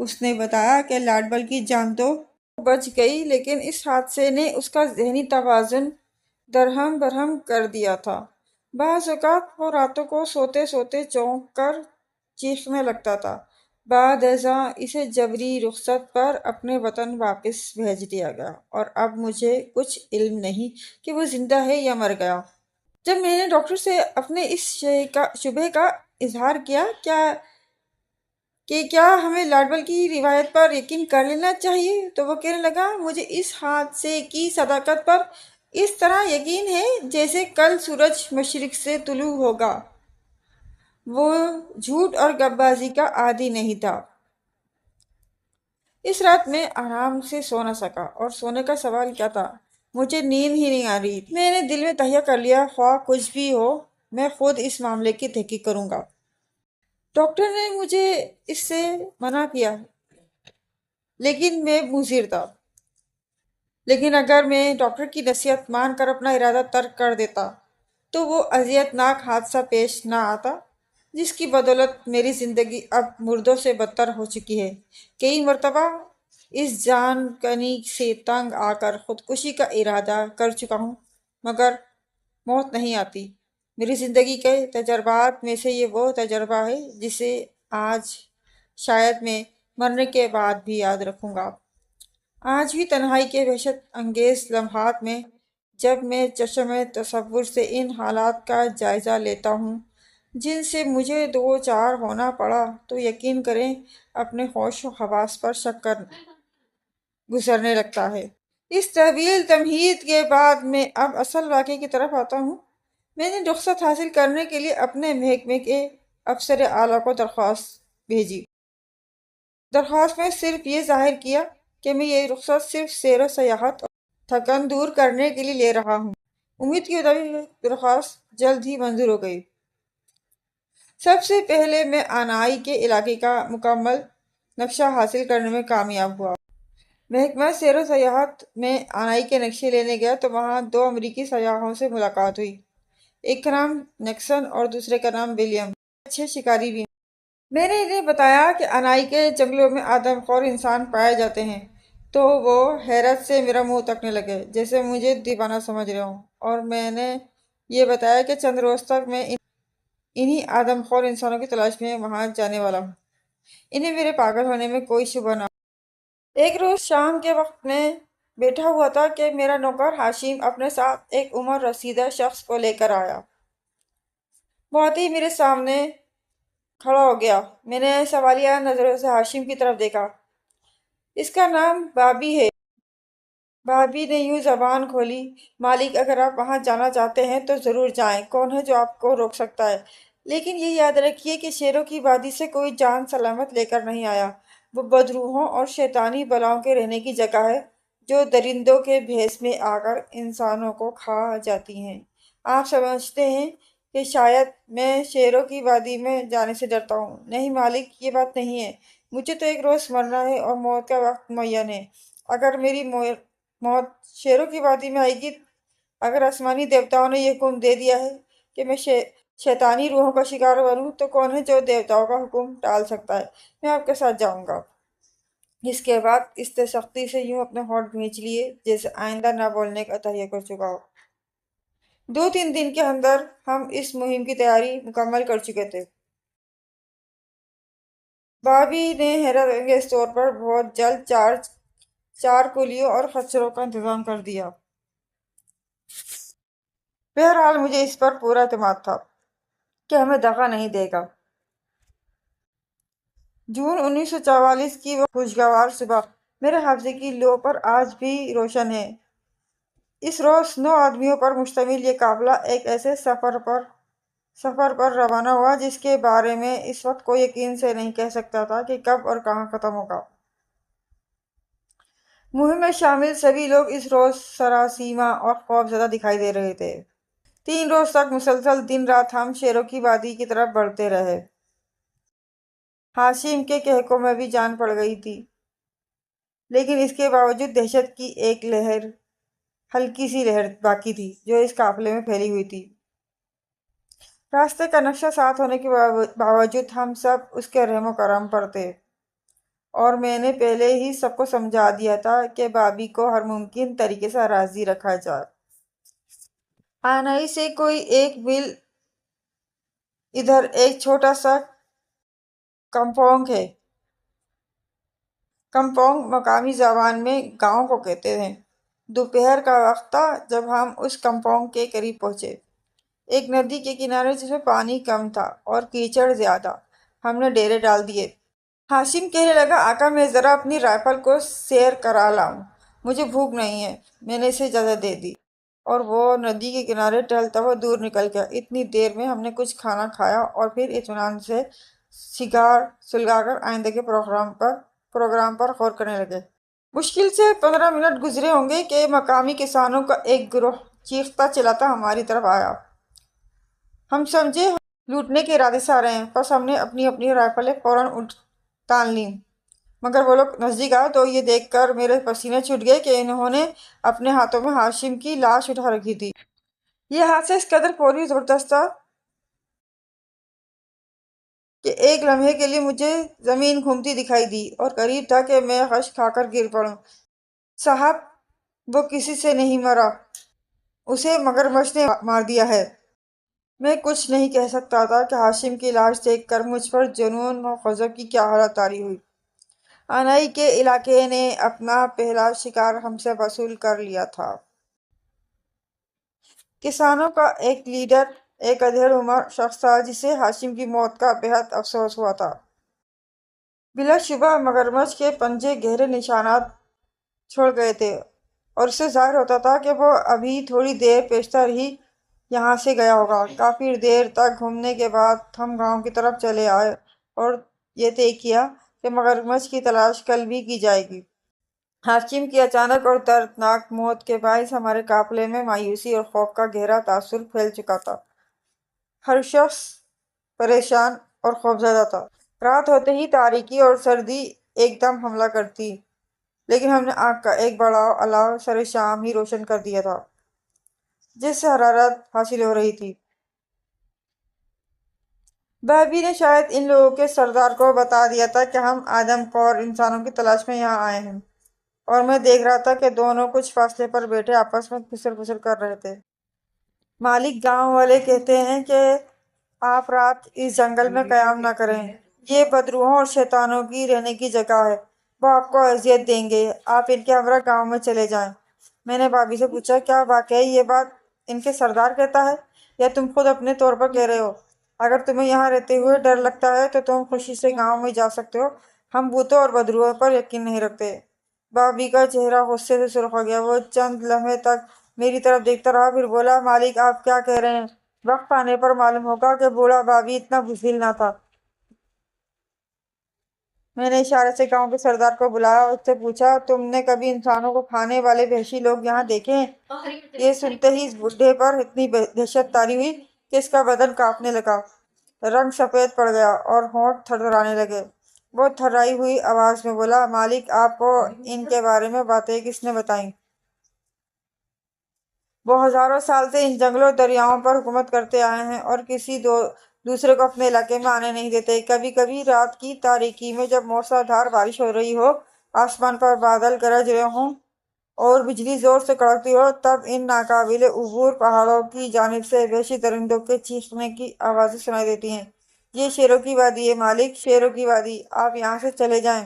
اس نے بتایا کہ لارڈ بل کی جان تو بچ گئی، لیکن اس حادثے نے اس کا ذہنی توازن درہم برہم کر دیا تھا۔ بعض اوقات وہ راتوں کو سوتے سوتے چونک کر چیخنے لگتا تھا۔ بعد ازاں اسے جبری رخصت پر اپنے وطن واپس بھیج دیا گیا، اور اب مجھے کچھ علم نہیں کہ وہ زندہ ہے یا مر گیا۔ جب میں نے ڈاکٹر سے اپنے اس شبہ کا اظہار کیا کہ کیا ہمیں لارڈ بل کی روایت پر یقین کر لینا چاہیے، تو وہ کہنے لگا، مجھے اس حادثے کی صداقت پر اس طرح یقین ہے جیسے کل سورج مشرق سے طلوع ہوگا۔ وہ جھوٹ اور گپ بازی کا عادی نہیں تھا۔ اس رات میں آرام سے سو نہ سکا، اور سونے کا سوال کیا تھا، مجھے نیند ہی نہیں آ رہی تھی۔ میں نے دل میں تہیہ کر لیا، خواہ کچھ بھی ہو میں خود اس معاملے کی تحقیق کروں گا۔ ڈاکٹر نے مجھے اس سے منع کیا، لیکن میں مصر تھا۔ لیکن اگر میں ڈاکٹر کی نصیحت مان کر اپنا ارادہ ترک کر دیتا تو وہ اذیت ناک حادثہ پیش نہ آتا جس کی بدولت میری زندگی اب مردوں سے بدتر ہو چکی ہے۔ کئی مرتبہ اس جان کنی سے تنگ آ کر خودکشی کا ارادہ کر چکا ہوں، مگر موت نہیں آتی۔ میری زندگی کے تجربات میں سے یہ وہ تجربہ ہے جسے آج شاید میں مرنے کے بعد بھی یاد رکھوں گا۔ آج بھی تنہائی کے وحشت انگیز لمحات میں جب میں چشم تصور سے ان حالات کا جائزہ لیتا ہوں جن سے مجھے دو چار ہونا پڑا، تو یقین کریں اپنے ہوش و حواس پر شک کر گزرنے لگتا ہے۔ اس طویل تمہید کے بعد میں اب اصل واقعے کی طرف آتا ہوں۔ میں نے رخصت حاصل کرنے کے لیے اپنے محکمے کے افسر اعلیٰ کو درخواست بھیجی۔ درخواست میں صرف یہ ظاہر کیا کہ میں یہ رخصت صرف سیر و سیاحت اور تھکن دور کرنے کے لیے لے رہا ہوں۔ امید کے مطابق درخواست جلد ہی منظور ہو گئی۔ سب سے پہلے میں آنائی کے علاقے کا مکمل نقشہ حاصل کرنے میں کامیاب ہوا۔ محکمہ سیر و سیاحت میں آنائی کے نقشے لینے گیا تو وہاں دو امریکی سیاحوں سے ملاقات ہوئی۔ ایک کا نام نکسن اور دوسرے کا نام ولیم، اچھے شکاری بھی ہیں۔ میں نے انہیں بتایا کہ آنائی کے جنگلوں میں آدم خور انسان پائے جاتے ہیں، تو وہ حیرت سے میرا منہ تکنے لگے جیسے مجھے دیوانہ سمجھ رہے ہوں، اور میں نے یہ بتایا کہ چند روز تک میں انہی آدم خور انسانوں کی تلاش میں وہاں جانے والا ہوں۔ انہیں میرے پاگل ہونے میں کوئی شبہ نہ۔ ایک روز شام کے وقت میں بیٹھا ہوا تھا کہ میرا نوکر ہاشم اپنے ساتھ ایک عمر رسیدہ شخص کو لے کر آیا۔ بہت ہی میرے سامنے کھڑا ہو گیا۔ میں نے سوالیہ نظروں سے ہاشم کی طرف دیکھا۔ اس کا نام بابی ہے، بھابھی نے یوں زبان کھولی، مالک اگر آپ وہاں جانا چاہتے ہیں تو ضرور جائیں، کون ہے جو آپ کو روک سکتا ہے؟ لیکن یہ یاد رکھیے کہ شیروں کی وادی سے کوئی جان سلامت لے کر نہیں آیا، وہ بدروحوں اور شیطانی بلاؤں کے رہنے کی جگہ ہے جو درندوں کے بھیس میں آ کر انسانوں کو کھا جاتی ہیں۔ آپ سمجھتے ہیں کہ شاید میں شیروں کی وادی میں جانے سے ڈرتا ہوں؟ نہیں مالک، یہ بات نہیں ہے، مجھے تو ایک روز مرنا ہے اور موت کا وقت معین ہے۔ اگر میری موت شیروں کی وادی میں آئے گی، اگر آسمانی دیوتاؤں نے یہ حکم دے دیا ہے کہ میں شیطانی روحوں کا شکار بنوں، تو کون ہے جو دیوتاؤں کا حکم ٹال سکتا ہے؟ میں آپ کے ساتھ جاؤں گا۔ اس کے بعد اس نے سختی سے یوں اپنے ہونٹ کھینچ لیے جیسے آئندہ نہ بولنے کا تہیہ کر چکا ہو۔ 2-3 دن کے اندر ہم اس مہم کی تیاری مکمل کر چکے تھے۔ بھابھی نے حیرت انگیز طور پر بہت جلد چار کولیوں اور خچروں کا انتظام کر دیا۔ بہرحال مجھے اس پر پورا اعتماد تھا کہ ہمیں دغا نہیں دے گا۔ جون 1944 کی وہ خوشگوار صبح میرے حافظے کی لو پر آج بھی روشن ہے۔ اس روز 9 آدمیوں پر مشتمل یہ قافلہ ایک ایسے سفر پر روانہ ہوا جس کے بارے میں اس وقت کوئی یقین سے نہیں کہہ سکتا تھا کہ کب اور کہاں ختم ہوگا۔ مہم میں شامل سبھی لوگ اس روز سراسیمہ اور خوف زدہ دکھائی دے رہے تھے۔ 3 روز تک مسلسل دن رات ہم شیروں کی وادی کی طرف بڑھتے رہے۔ ہاشم کے کہکوں میں بھی جان پڑ گئی تھی، لیکن اس کے باوجود دہشت کی ایک ہلکی سی لہر باقی تھی جو اس قافلے میں پھیلی ہوئی تھی۔ راستے کا نقشہ ساتھ ہونے کے باوجود ہم سب اس کے رحم و کرم پر تھے، اور میں نے پہلے ہی سب کو سمجھا دیا تھا کہ بھابھی کو ہر ممکن طریقے سے راضی رکھا جائے۔ آنائی سے کوئی 1 میل ادھر ایک چھوٹا سا کمپونگ ہے۔ کمپونگ مقامی زبان میں گاؤں کو کہتے ہیں۔ دوپہر کا وقت تھا جب ہم اس کمپونگ کے قریب پہنچے، ایک ندی کے کنارے جس میں پانی کم تھا اور کیچڑ زیادہ۔ ہم نے ڈیرے ڈال دیے۔ ہاشم کہنے لگا، آقا میں ذرا اپنی رائفل کو سیر کرا لاؤں، مجھے بھوک نہیں ہے۔ میں نے اسے اجازت دے دی اور وہ ندی کے کنارے ٹہلتا ہوا دور نکل گیا۔ اتنی دیر میں ہم نے کچھ کھانا کھایا اور پھر اطمینان سے سگار سلگا کر آئندے کے پروگرام پر غور کرنے لگے۔ مشکل سے 15 منٹ گزرے ہوں گے کہ مقامی کسانوں کا ایک گروہ چیختا چلاتا ہماری طرف آیا۔ ہم سمجھے لوٹنے کے ارادے سے آ رہے ہیں، بس ہم نے اپنی اپنی رائفلیں فوراً تان لیں۔ مگر وہ لوگ نزدیک آئے تو یہ دیکھ کر میرے پسینے چھوٹ گئے کہ انہوں نے اپنے ہاتھوں میں ہاشم کی لاش اٹھا رکھی تھی۔ یہ حادثہ اس قدر فوری اور زبردست تھا کہ ایک لمحے کے لیے مجھے زمین گھومتی دکھائی دی اور قریب تھا کہ میں غش کھا کر گر پڑوں۔ صاحب، وہ کسی سے نہیں مرا، اسے مگرمچھ نے مار دیا ہے۔ میں کچھ نہیں کہہ سکتا تھا کہ ہاشم کی لاش دیکھ کر مجھ پر جنون و غضب کی کیا حالت طاری ہوئی۔ آنائی کے علاقے نے اپنا پہلا شکار ہم سے وصول کر لیا تھا۔ کسانوں کا ایک لیڈر ایک ادھیڑ عمر شخص تھا جسے ہاشم کی موت کا بہت افسوس ہوا تھا۔ بلا شبہ مگرمچھ کے پنجے گہرے نشانات چھوڑ گئے تھے اور اس سے ظاہر ہوتا تھا کہ وہ ابھی تھوڑی دیر پیشتر ہی یہاں سے گیا ہوگا۔ کافی دیر تک گھومنے کے بعد ہم گاؤں کی طرف چلے آئے اور یہ طے کیا کہ مگرمچھ کی تلاش کل بھی کی جائے گی۔ ہاشم کی اچانک اور دردناک موت کے باعث ہمارے قافلے میں مایوسی اور خوف کا گہرا تاثر پھیل چکا تھا۔ ہر شخص پریشان اور خوفزدہ تھا۔ رات ہوتے ہی تاریکی اور سردی ایک دم حملہ کرتی، لیکن ہم نے آگ کا ایک بڑا الاؤ سر شام ہی روشن کر دیا تھا جس سے حرارت حاصل ہو رہی تھی۔ بھابھی نے شاید ان لوگوں کے سردار کو بتا دیا تھا کہ ہم آدم خور انسانوں کی تلاش میں یہاں آئے ہیں، اور میں دیکھ رہا تھا کہ دونوں کچھ فاصلے پر بیٹھے آپس میں پھسل پھسل کر رہے تھے۔ مالک، گاؤں والے کہتے ہیں کہ آپ رات اس جنگل میں قیام نہ کریں، یہ بدروحوں اور شیطانوں کی رہنے کی جگہ ہے، وہ آپ کو اذیت دیں گے، آپ ان کے ہمراہ گاؤں میں چلے جائیں۔ میں نے بھابھی سے پوچھا، کیا واقعی یہ بات ان کے سردار کہتا ہے یا تم خود اپنے طور پر کہہ رہے ہو؟ اگر تمہیں یہاں رہتے ہوئے ڈر لگتا ہے تو تم خوشی سے گاؤں میں جا سکتے ہو، ہم بھوتوں اور بدروحوں پر یقین نہیں رکھتے۔ بابی کا چہرہ غصے سے سرخ ہو گیا۔ وہ چند لمحے تک میری طرف دیکھتا رہا، پھر بولا، مالک آپ کیا کہہ رہے ہیں؟ وقت آنے پر معلوم ہوگا کہ بوڑھا بابی اتنا بزدل نہ تھا۔ میں نے اشارے سے گاؤں کے سردار کو بلایا اور اس سے پوچھا، تم نے کبھی انسانوں کو کھانے والے وحشی لوگ یہاں دیکھے ہیں؟ یہ سنتے ہی اس بڈھے پر اتنی دہشت طاری ہوئی کہ اس کا بدن کانپنے لگا، رنگ سفید پڑ گیا اور ہونٹ تھرتھرانے لگے۔ وہ تھرائی ہوئی آواز میں بولا، مالک آپ کو ان کے بارے میں باتیں کس نے بتائیں؟ وہ ہزاروں سال سے ان جنگلوں دریاؤں پر حکومت کرتے آئے ہیں اور کسی دوسرے کو اپنے علاقے میں آنے نہیں دیتے۔ کبھی کبھی رات کی تاریکی میں جب موسلا دھار بارش ہو رہی ہو، آسمان پر بادل گرج رہے ہوں اور بجلی زور سے کڑکتی ہو، تب ان ناقابل عبور پہاڑوں کی جانب سے وحشی درندوں کے چیخنے کی آوازیں سنائی دیتی ہیں۔ یہ شیروں کی وادی ہے مالک، شیروں کی وادی، آپ یہاں سے چلے جائیں۔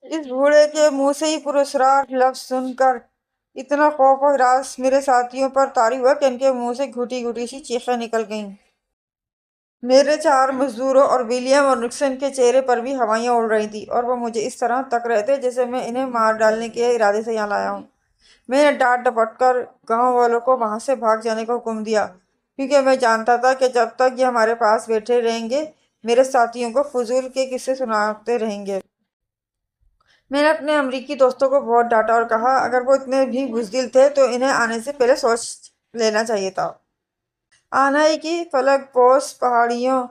اس بوڑھے کے منہ سے یہ پراسرار لفظ سن کر اتنا خوف و ہراس میرے ساتھیوں پر طاری ہوا کہ ان کے منہ سے گھٹی گھٹی سی چیخیں نکل گئیں۔ میرے چار مزدوروں اور ولیم اور نکسن کے چہرے پر بھی ہوائیاں اڑ رہی تھیں اور وہ مجھے اس طرح تک رہے تھے جیسے میں انہیں مار ڈالنے کے ارادے سے یہاں لایا ہوں۔ میں نے ڈانٹ ڈپٹ کر گاؤں والوں کو وہاں سے بھاگ جانے کا حکم دیا، کیونکہ میں جانتا تھا کہ جب تک یہ ہمارے پاس بیٹھے رہیں گے میرے ساتھیوں کو فضول کے قصے سناتے رہیں گے۔ میں نے اپنے امریکی دوستوں کو بہت ڈانٹا اور کہا، اگر وہ اتنے بھی بزدل تھے تو انہیں آنے سے پہلے سوچ لینا چاہیے تھا۔ آنائی کی فلک پوش پہاڑیوں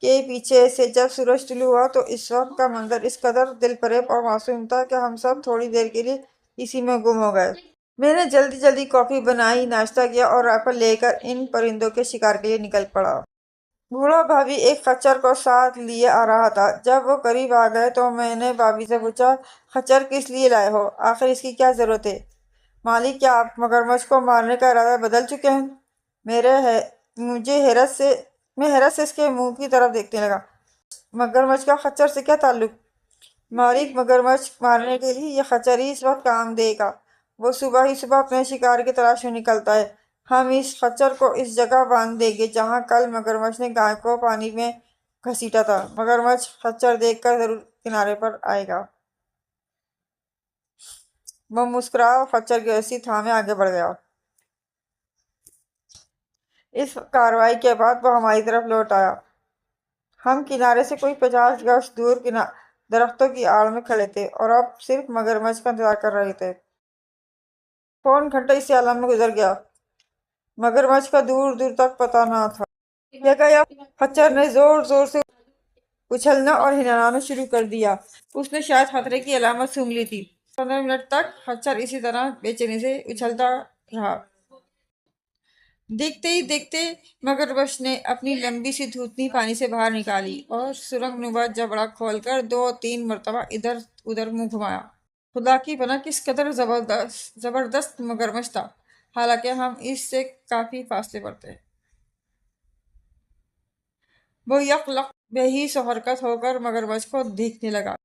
کے پیچھے سے جب سورج طلوع ہوا تو اس وقت کا منظر اس قدر دل فریب اور معصوم تھا کہ ہم سب تھوڑی دیر کے لیے اسی میں گم ہو گئے۔ میں نے جلدی جلدی کافی بنائی، ناشتہ کیا اور رائفل لے کر ان پرندوں کے شکار کے لیے نکل پڑا۔ بوڑھا بھابی ایک خچر کو ساتھ لیے آ رہا تھا۔ جب وہ قریب آ گئے تو میں نے بھابی سے پوچھا، خچر کس لیے لائے ہو؟ آخر اس کی کیا ضرورت ہے؟ مالک، کیا آپ مگرمچھ کو مارنے کا ارادہ بدل چکے ہیں؟ میں حیرت سے اس کے منہ کی طرف دیکھنے لگا۔ مگرمچھ کا خچر سے کیا تعلق؟ مالک، مگرمچھ مارنے کے لیے یہ خچر ہی اس وقت کام دے گا۔ وہ صبح ہی صبح اپنے شکار کی تلاش میں نکلتا ہے۔ ہم اس خچر کو اس جگہ باندھ دیں گے جہاں کل مگرمچھ نے گائے کو پانی میں گھسیٹا تھا۔ مگرمچھ خچر دیکھ کر ضرور کنارے پر آئے گا۔ وہ مسکرایا اور خچر کی رسی تھامے آگے بڑھ گیا۔ اس کارروائی کے بعد وہ ہماری طرف لوٹ آیا۔ ہم کنارے سے کوئی 50 گز دور درختوں کی آڑ میں کھڑے تھے اور اب صرف مگرمچھ کا انتظار کر رہے تھے۔ پون گھنٹہ اسی عالم میں گزر گیا، مگرمچھ کا دور دور تک پتہ نہ تھا۔ خچر نے زور زور سے اچھلنا اور ہلانا شروع کر دیا۔ اس نے شاید خطرے کی علامت سونگھ لی تھی۔ 15 منٹ تک خچر اسی طرح بے چینی سے اچھلتا رہا۔ دیکھتے ہی دیکھتے مگرمچھ نے اپنی لمبی سی دھوتنی پانی سے باہر نکالی اور سرنگ نما جبڑا کھول کر 2-3 مرتبہ ادھر ادھر منہ گھمایا۔ خدا کی پناہ کس قدر زبردست مگرمچھ تھا، حالانکہ ہم اس سے کافی فاصلے پر تھے۔ وہ یک لق بے حس و حرکت ہو کر مگرمچھ کو دیکھنے لگا۔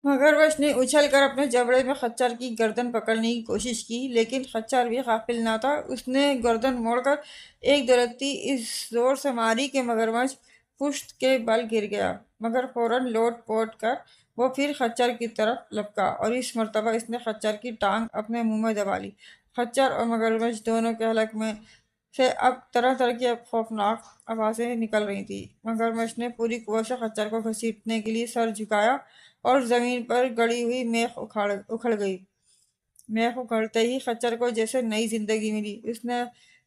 مگرمچھ نے اچھل کر اپنے جبڑے میں خچر کی گردن پکڑنے کی کوشش کی، لیکن خچر بھی غافل نہ تھا۔ اس نے گردن موڑ کر ایک درختی اس زور سے ماری کہ مگرمچھ پشت کے بل گر گیا، مگر فوراً لوٹ پوٹ کر وہ پھر خچر کی طرف لپکا اور اس مرتبہ اس نے خچر کی ٹانگ اپنے منہ میں دبا لی۔ خچر اور مگرمچھ دونوں کے حلق میں سے اب طرح طرح کی خوفناک آوازیں نکل رہی تھیں۔ مگرمچھ نے پوری قوت سے خچر کو گھسیٹنے کے لیے سر جھکایا اور زمین پر گڑی ہوئی میخ اکھڑ گئی۔ میخ اکھڑتے ہی خچر کو جیسے نئی زندگی ملی۔ اس نے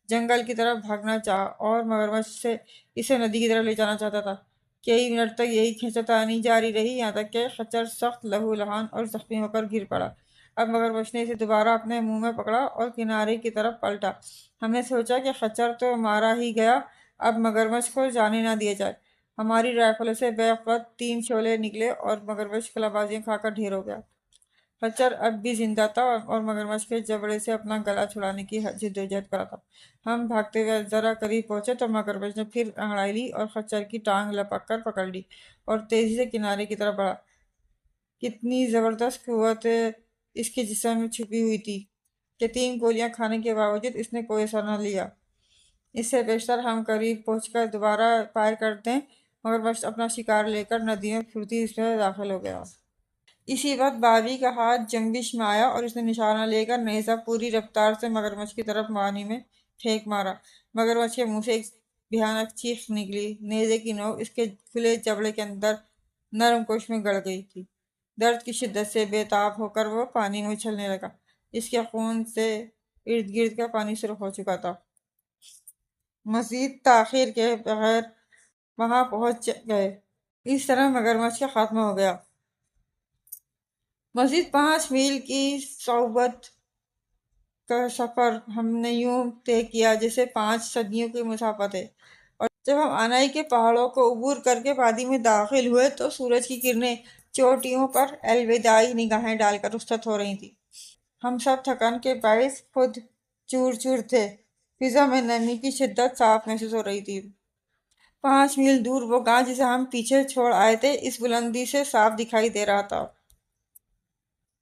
جنگل کی طرف بھاگنا چاہا اور مگرمچھ اسے ندی کی طرف لے جانا چاہتا تھا۔ کئی منٹ تک یہی کھینچتانی جاری رہی، یہاں تک کہ خچر سخت لہو لہان اور زخمی ہو کر گر پڑا۔ اب مگرمچھ نے اسے دوبارہ اپنے منہ میں پکڑا اور کنارے کی طرف پلٹا۔ ہم نے سوچا کہ خچر تو مارا ہی گیا، اب مگرمچھ کو جانے نہ دیا جائے۔ ہماری رائفلوں سے بیک وقت 3 شعلے نکلے اور مگرمچھ کلابازیاں کھا کر ڈھیر ہو گیا۔ خچر اب بھی زندہ تھا اور مگرمچھ کے جبڑے سے اپنا گلا چھڑانے کی جدوجہد کر رہا تھا۔ ہم بھاگتے ہوئے ذرا قریب پہنچے تو مگرمچھ نے پھر انگڑائی لی اور خچر کی ٹانگ لپک کر پکڑ لی اور تیزی سے کنارے کی طرف بڑھا۔ کتنی زبردست قوت اس کے جسم میں چھپی ہوئی تھی کہ 3 گولیاں کھانے کے باوجود اس نے کوئی اثر نہ لیا۔ اس سے بیشتر ہم قریب پہنچ کر دوبارہ فائر کر دیں۔ مگرمچھ اپنا شکار لے کر ندی میں پھرتی اس میں داخل ہو گیا۔ اسی وقت بابی کا ہاتھ جنبش میں آیا اور اس نے نشانہ لے کر نیزہ پوری رفتار سے مگرمچھ کی طرف پانی میں پھینک مارا۔ مگرمچھ کے منہ سے ایک بھیانک چیخ نکلی۔ نیزے کی نوک اس کے کھلے جبڑے کے اندر نرم گوشت میں گڑ گئی تھی۔ درد کی شدت سے بے تاب ہو کر وہ پانی میں اچھلنے لگا۔ اس کے خون سے ارد گرد کا پانی سرخ ہو چکا تھا۔ مزید تاخیر کے بغیر وہاں پہنچ گئے۔ اس طرح مگرمچھ کا خاتمہ ہو گیا۔ مزید 5 میل کی صعوبت کا سفر ہم نے یوں طے کیا جیسے 5 صدیوں کی مسافت ہے، اور جب ہم آنائی کے پہاڑوں کو عبور کر کے وادی میں داخل ہوئے تو سورج کی کرنیں چوٹیوں پر الوداعی نگاہیں ڈال کر رخصت ہو رہی تھیں۔ ہم سب تھکن کے باعث خود چور چور تھے۔ فضا میں نمی کی شدت صاف محسوس ہو رہی تھی۔ 5 میل دور وہ گاؤں جسے ہم پیچھے چھوڑ آئے تھے اس بلندی سے صاف دکھائی دے رہا تھا۔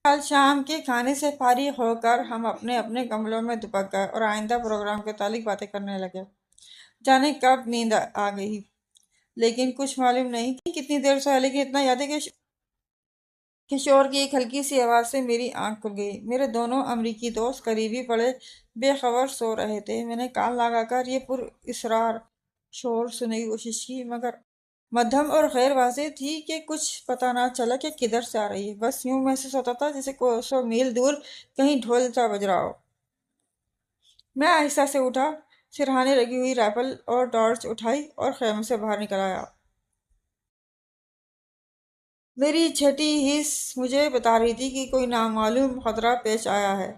کل شام کے کھانے سے فارغ ہو کر ہم اپنے اپنے کمروں میں دبک گئے اور آئندہ پروگرام کے تعلق باتیں کرنے لگے۔ جانے کب نیند آ گئی، لیکن کچھ معلوم نہیں کہ کتنی دیر سویا، لیکن اتنا یاد ہے کہ شور کی ایک ہلکی سی آواز سے میری آنکھ کھل گئی۔ میرے دونوں امریکی دوست قریبی پڑے بے خبر سو رہے تھے۔ میں نے کان لگا کر یہ پر اسرار شور سننے کی کوشش کی، مگر مدھم اور غیر واضح تھی کہ کچھ پتہ نہ چلا کہ کدھر سے آ رہی ہے۔ بس یوں محسوس ہوتا تھا جیسے کوسوں میل دور کہیں ڈھول سا بج رہا ہو۔ میں آہستہ سے اٹھا، سرہانے لگی ہوئی رائفل اور ٹارچ اٹھائی اور خیمے سے باہر نکل آیا۔ میری چھٹی حس مجھے بتا رہی تھی کہ کوئی نامعلوم خطرہ پیش آیا ہے،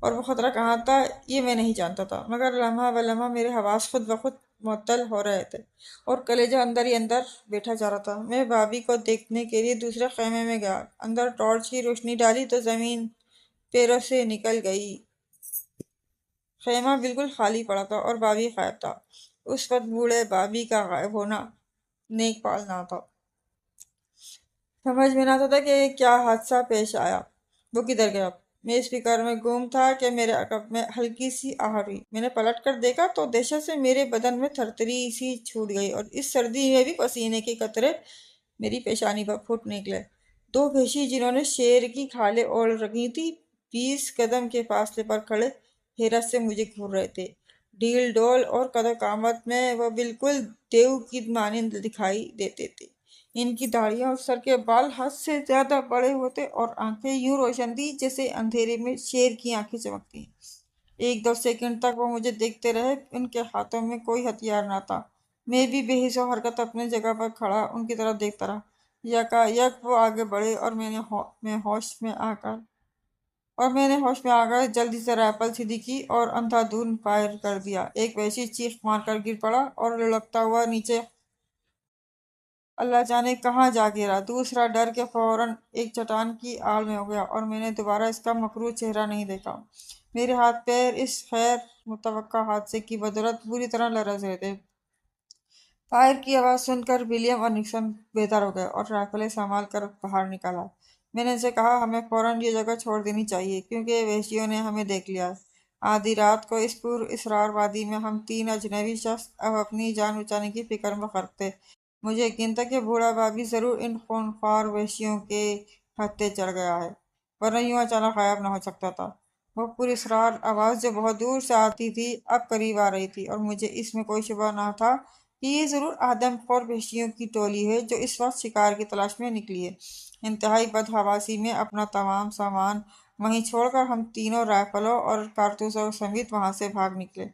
اور وہ خطرہ کہاں تھا یہ میں نہیں جانتا تھا، مگر لمحہ بہ لمحہ میرے حواس خود بخود معطل ہو رہے تھے اور کلیجہ اندر ہی اندر بیٹھا جا رہا تھا۔ میں بابی کو دیکھنے کے لیے دوسرے خیمے میں گیا۔ اندر ٹارچ کی روشنی ڈالی تو زمین پیروں سے نکل گئی۔ خیمہ بالکل خالی پڑا تھا اور بابی غائب تھا۔ اس وقت بوڑھے بابی کا غائب ہونا نیک پال نہ تھا۔ سمجھ میں نہ آتا تھا کہ کیا حادثہ پیش آیا، وہ کدھر گیا۔ میں اس فکر میں گم تھا کہ میرے عقب میں ہلکی سی آہٹ ہوئی۔ میں نے پلٹ کر دیکھا تو دہشت سے میرے بدن میں تھرتھری سی چھوٹ گئی اور اس سردی میں بھی پسینے کے قطرے میری پیشانی پر پھوٹ نکلے۔ 2 وحشی جنہوں نے شیر کی کھالیں اوڑھ رکھی تھی 20 قدم کے فاصلے پر کھڑے حیرت سے مجھے گھور رہے تھے۔ ڈھیل ڈول اور قد و قامت میں وہ بالکل دیو کی مانند دکھائی دیتے تھے۔ ان کی داڑھیاں اور سر کے بال حد سے زیادہ بڑے ہوتے اور آنکھیں یوں روشن تھی جیسے اندھیرے میں شیر کی آنکھیں چمکتی ہیں۔ 1-2 سیکنڈ تک وہ مجھے دیکھتے رہے۔ ان کے ہاتھوں میں کوئی ہتھیار نہ تھا۔ میں بھی بے حس و حرکت اپنے جگہ پر کھڑا ان کی طرف دیکھتا رہا۔ یکا یک وہ آگے بڑھے اور میں ہوش میں آ کر جلدی سے رائفل سیدھی کی اور اندھا دھند فائر کر دیا۔ ایک وحشی چیخ مار کر گر پڑا اور لڑکتا ہوا نیچے اللہ جانے کہاں جا گرا۔ دوسرا ڈر کے فوراً ایک چٹان کی آڑ میں ہو گیا اور میں نے دوبارہ اس کا مکروہ چہرہ نہیں دیکھا۔ میرے ہاتھ پیر اس غیر متوقع حادثے کی بدولت بری طرح لرز رہے تھے۔ فائر کی آواز سن کر ولیم اور نکسن بیدار ہو گئے اور رائفلیں سنبھال کر باہر نکل آئے۔ میں نے ان سے کہا ہمیں فوراً یہ جگہ چھوڑ دینی چاہیے کیونکہ وحشیوں نے ہمیں دیکھ لیا ہے۔ آدھی رات کو اس پر اسرار وادی میں ہم 3 اجنبی شخص اب اپنی جان بچانے کی فکر میں غرق تھے۔ مجھے یقین تھا کہ بوڑھا بابی ضرور ان خونخوار وحشیوں کے ہتھے چڑھ گیا ہے، ورنہ یوں اچانک غائب نہ ہو سکتا تھا۔ وہ پراسرار آواز جو بہت دور سے آتی تھی اب قریب آ رہی تھی اور مجھے اس میں کوئی شبہ نہ تھا کہ یہ ضرور آدم خور وحشیوں کی ٹولی ہے جو اس وقت شکار کی تلاش میں نکلی ہے۔ انتہائی بدحواسی میں اپنا تمام سامان وہیں چھوڑ کر ہم تینوں رائفلوں اور کارتوسوں سمیت وہاں سے بھاگ نکلے۔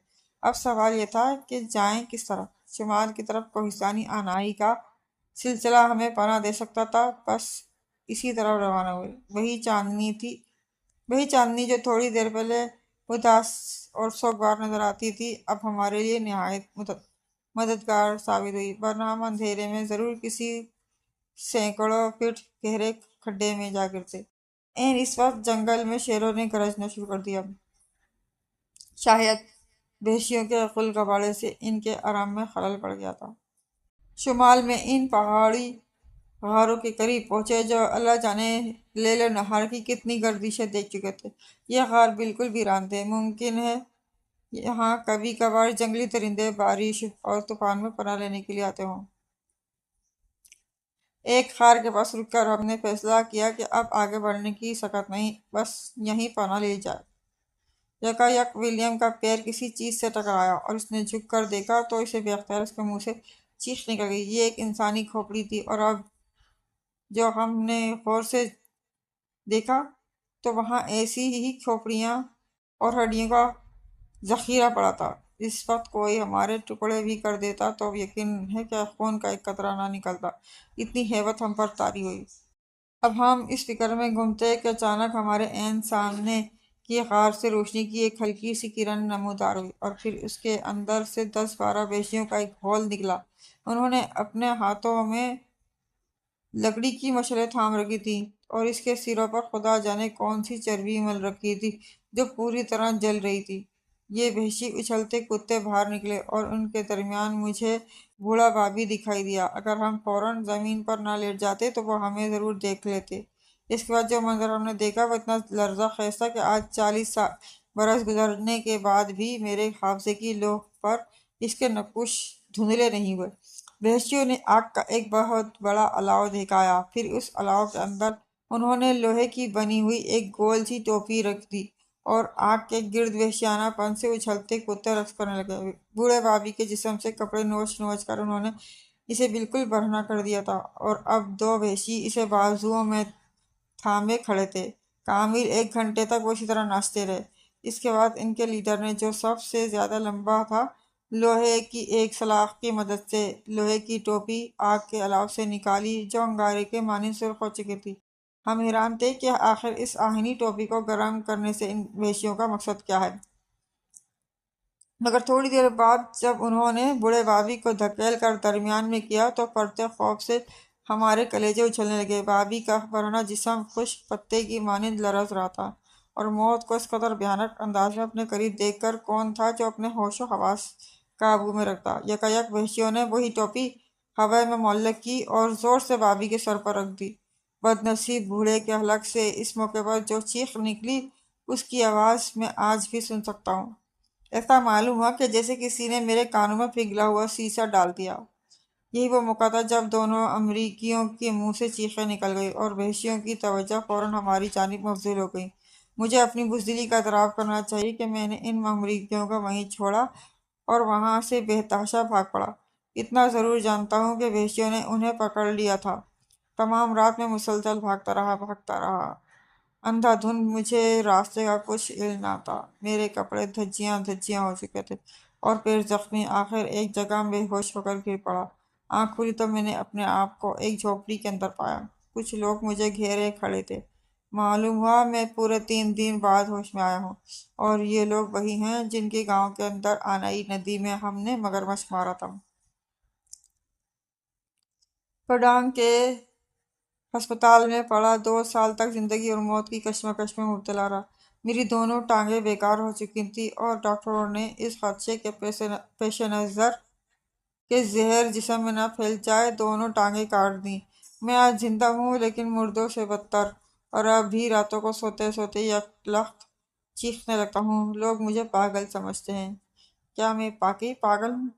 اب سوال یہ تھا کہ جائیں کس طرف۔ شمال کی طرف کوہستانی آنائی کا سلسلہ ہمیں پناہ دے سکتا تھا، بس اسی طرف روانہ ہوئے۔ وہی چاندنی جو تھوڑی دیر پہلے اداس اور سوگوار نظر آتی تھی اب ہمارے لیے نہایت مددگار ثابت ہوئی، ورنہ ہم اندھیرے میں ضرور کسی سینکڑوں فٹ گہرے کھڈے میں جا گرتے۔ اس وقت جنگل میں شیروں نے گرجنا شروع کر دیا۔ شاید وحشیوں کے غل غبارے سے ان کے آرام میں خلل پڑ گیا تھا۔ شمال میں ان پہاڑی غاروں کے قریب پہنچے جو اللہ جانے لیل و نہار کی کتنی گردشیں دیکھ چکے تھے۔ یہ غار بالکل ویران تھے۔ ممکن ہے یہاں کبھی کبھار جنگلی درندے بارش اور طوفان میں پناہ لینے کے لیے آتے ہوں۔ ایک خار کے پاس رک کر ہم نے فیصلہ کیا کہ اب آگے بڑھنے کی سکت نہیں، بس یہیں پناہ لی جائے۔ یکا یک ولیم کا پیر کسی چیز سے ٹکرایا اور اس نے جھک کر دیکھا تو اسے بے اختیار اس کے منہ سے چیخ نکل گئی۔ یہ ایک انسانی کھوپڑی تھی، اور اب جو ہم نے غور سے دیکھا تو وہاں ایسی ہی کھوپڑیاں اور ہڈیوں کا ذخیرہ پڑا تھا۔ اس وقت کوئی ہمارے ٹکڑے بھی کر دیتا تو یقین ہے کہ خون کا ایک قطرہ نہ نکلتا۔ اتنی ہیبت ہم پر طاری ہوئی۔ اب ہم اس فکر میں گم تھے کہ اچانک ہمارے عین سامنے کی غار سے روشنی کی ایک ہلکی سی کرن نمودار ہوئی، اور پھر اس کے اندر سے 10-12 وحشیوں کا ایک ہول نکلا۔ انہوں نے اپنے ہاتھوں میں لکڑی کی مشعلیں تھام رکھی تھیں، اور اس کے سروں پر خدا جانے کون سی چربی مل رکھی تھی جو پوری طرح جل رہی تھی۔ یہ وحشی اچھلتے کتے باہر نکلے، اور ان کے درمیان مجھے بوڑھا بھابی دکھائی دیا۔ اگر ہم فوراً زمین پر نہ لیٹ جاتے تو وہ ہمیں ضرور دیکھ لیتے۔ اس کے بعد جو منظر ہم نے دیکھا وہ اتنا لرزہ خیز تھا کہ آج 40 برس گزرنے کے بعد بھی میرے حافظے کی لوح پر اس کے نقوش دھندلے نہیں ہوئے۔ وحشیوں نے آگ کا ایک بہت بڑا الاؤ دکھایا، پھر اس الاؤ کے اندر انہوں نے لوہے کی بنی ہوئی ایک گول سی ٹوپی رکھ دی، اور آگ کے گرد وحشیانہ پن سے اچھلتے کتے رقص کرنے لگے۔ بوڑھے بھابی کے جسم سے کپڑے نوچ نوچ کر انہوں نے اسے بالکل برہنہ کر دیا تھا، اور اب 2 وحشی اسے بازوؤں میں تھامے کھڑے تھے۔ کامل 1 گھنٹے تک وہ اسی طرح ناچتے رہے۔ اس کے بعد ان کے لیڈر نے، جو سب سے زیادہ لمبا تھا، لوہے کی ایک سلاخ کی مدد سے لوہے کی ٹوپی آگ کے الاؤ سے نکالی جو انگارے کے مانند سرخ ہو چکی تھی۔ ہم حیران تھے کہ آخر اس آہنی ٹوپی کو گرم کرنے سے ان وحشیوں کا مقصد کیا ہے، مگر تھوڑی دیر بعد جب انہوں نے بوڑھے بھابی کو دھکیل کر درمیان میں کیا تو پڑتے خوف سے ہمارے کلیجے اچھلنے لگے۔ بھابی کا برہنہ جسم خشک پتے کی مانند لرز رہا تھا، اور موت کو اس قدر بھیانک انداز میں اپنے قریب دیکھ کر کون تھا جو اپنے ہوش و حواس قابو میں رکھتا۔ یکا یک وحشیوں نے وہی ٹوپی ہوا میں معلق کی اور زور سے بھابی کے سر پر رکھ دی۔ بدنصیب بوڑھے کے حلق سے اس موقع پر جو چیخ نکلی اس کی آواز میں آج بھی سن سکتا ہوں۔ ایسا معلوم ہوا کہ جیسے کسی نے میرے کانوں میں پگھلا ہوا سیسہ ڈال دیا۔ یہی وہ موقع تھا جب دونوں امریکیوں کے منہ سے چیخیں نکل گئی، اور وحشیوں کی توجہ فوراً ہماری جانب مبذول ہو گئی۔ مجھے اپنی بزدلی کا اعتراف کرنا چاہیے کہ میں نے ان امریکیوں کو وہیں چھوڑا اور وہاں سے بے تحاشا بھاگ پڑا۔ اتنا ضرور جانتا ہوں کہ وحشیوں نے انہیں پکڑ لیا تھا۔ تمام رات میں مسلسل بھاگتا رہا۔ اندھا دھند مجھے راستے کا کچھ علم نہ تھا۔ میرے کپڑے دھجیاں دھجیاں ہو چکے تھے اور پیر زخمی۔ آخر ایک جگہ بے ہوش ہو کر گر پڑا۔ آنکھ کھلی تو میں نے اپنے آپ کو ایک جھوپڑی کے اندر پایا۔ کچھ لوگ مجھے گھیرے کھڑے تھے۔ معلوم ہوا میں پورے 3 دن بعد ہوش میں آیا ہوں، اور یہ لوگ وہی ہیں جن کے گاؤں کے اندر آنائی ندی میں ہم نے مگرمچھ مارا تھا۔ پڈانگ کے ہسپتال میں پڑا 2 سال تک زندگی اور موت کی کشمکش میں مبتلا رہا۔ میری دونوں ٹانگیں بیکار ہو چکی تھیں، اور ڈاکٹروں نے اس خدشے کے پیش نظر کہ زہر جسم میں نہ پھیل جائے دونوں ٹانگیں کاٹ دیں۔ میں آج زندہ ہوں لیکن مردوں سے بدتر، اور اب بھی راتوں کو سوتے سوتے یکلخت چیخنے لگتا ہوں۔ لوگ مجھے پاگل سمجھتے ہیں۔ کیا میں واقعی پاگل ہوں؟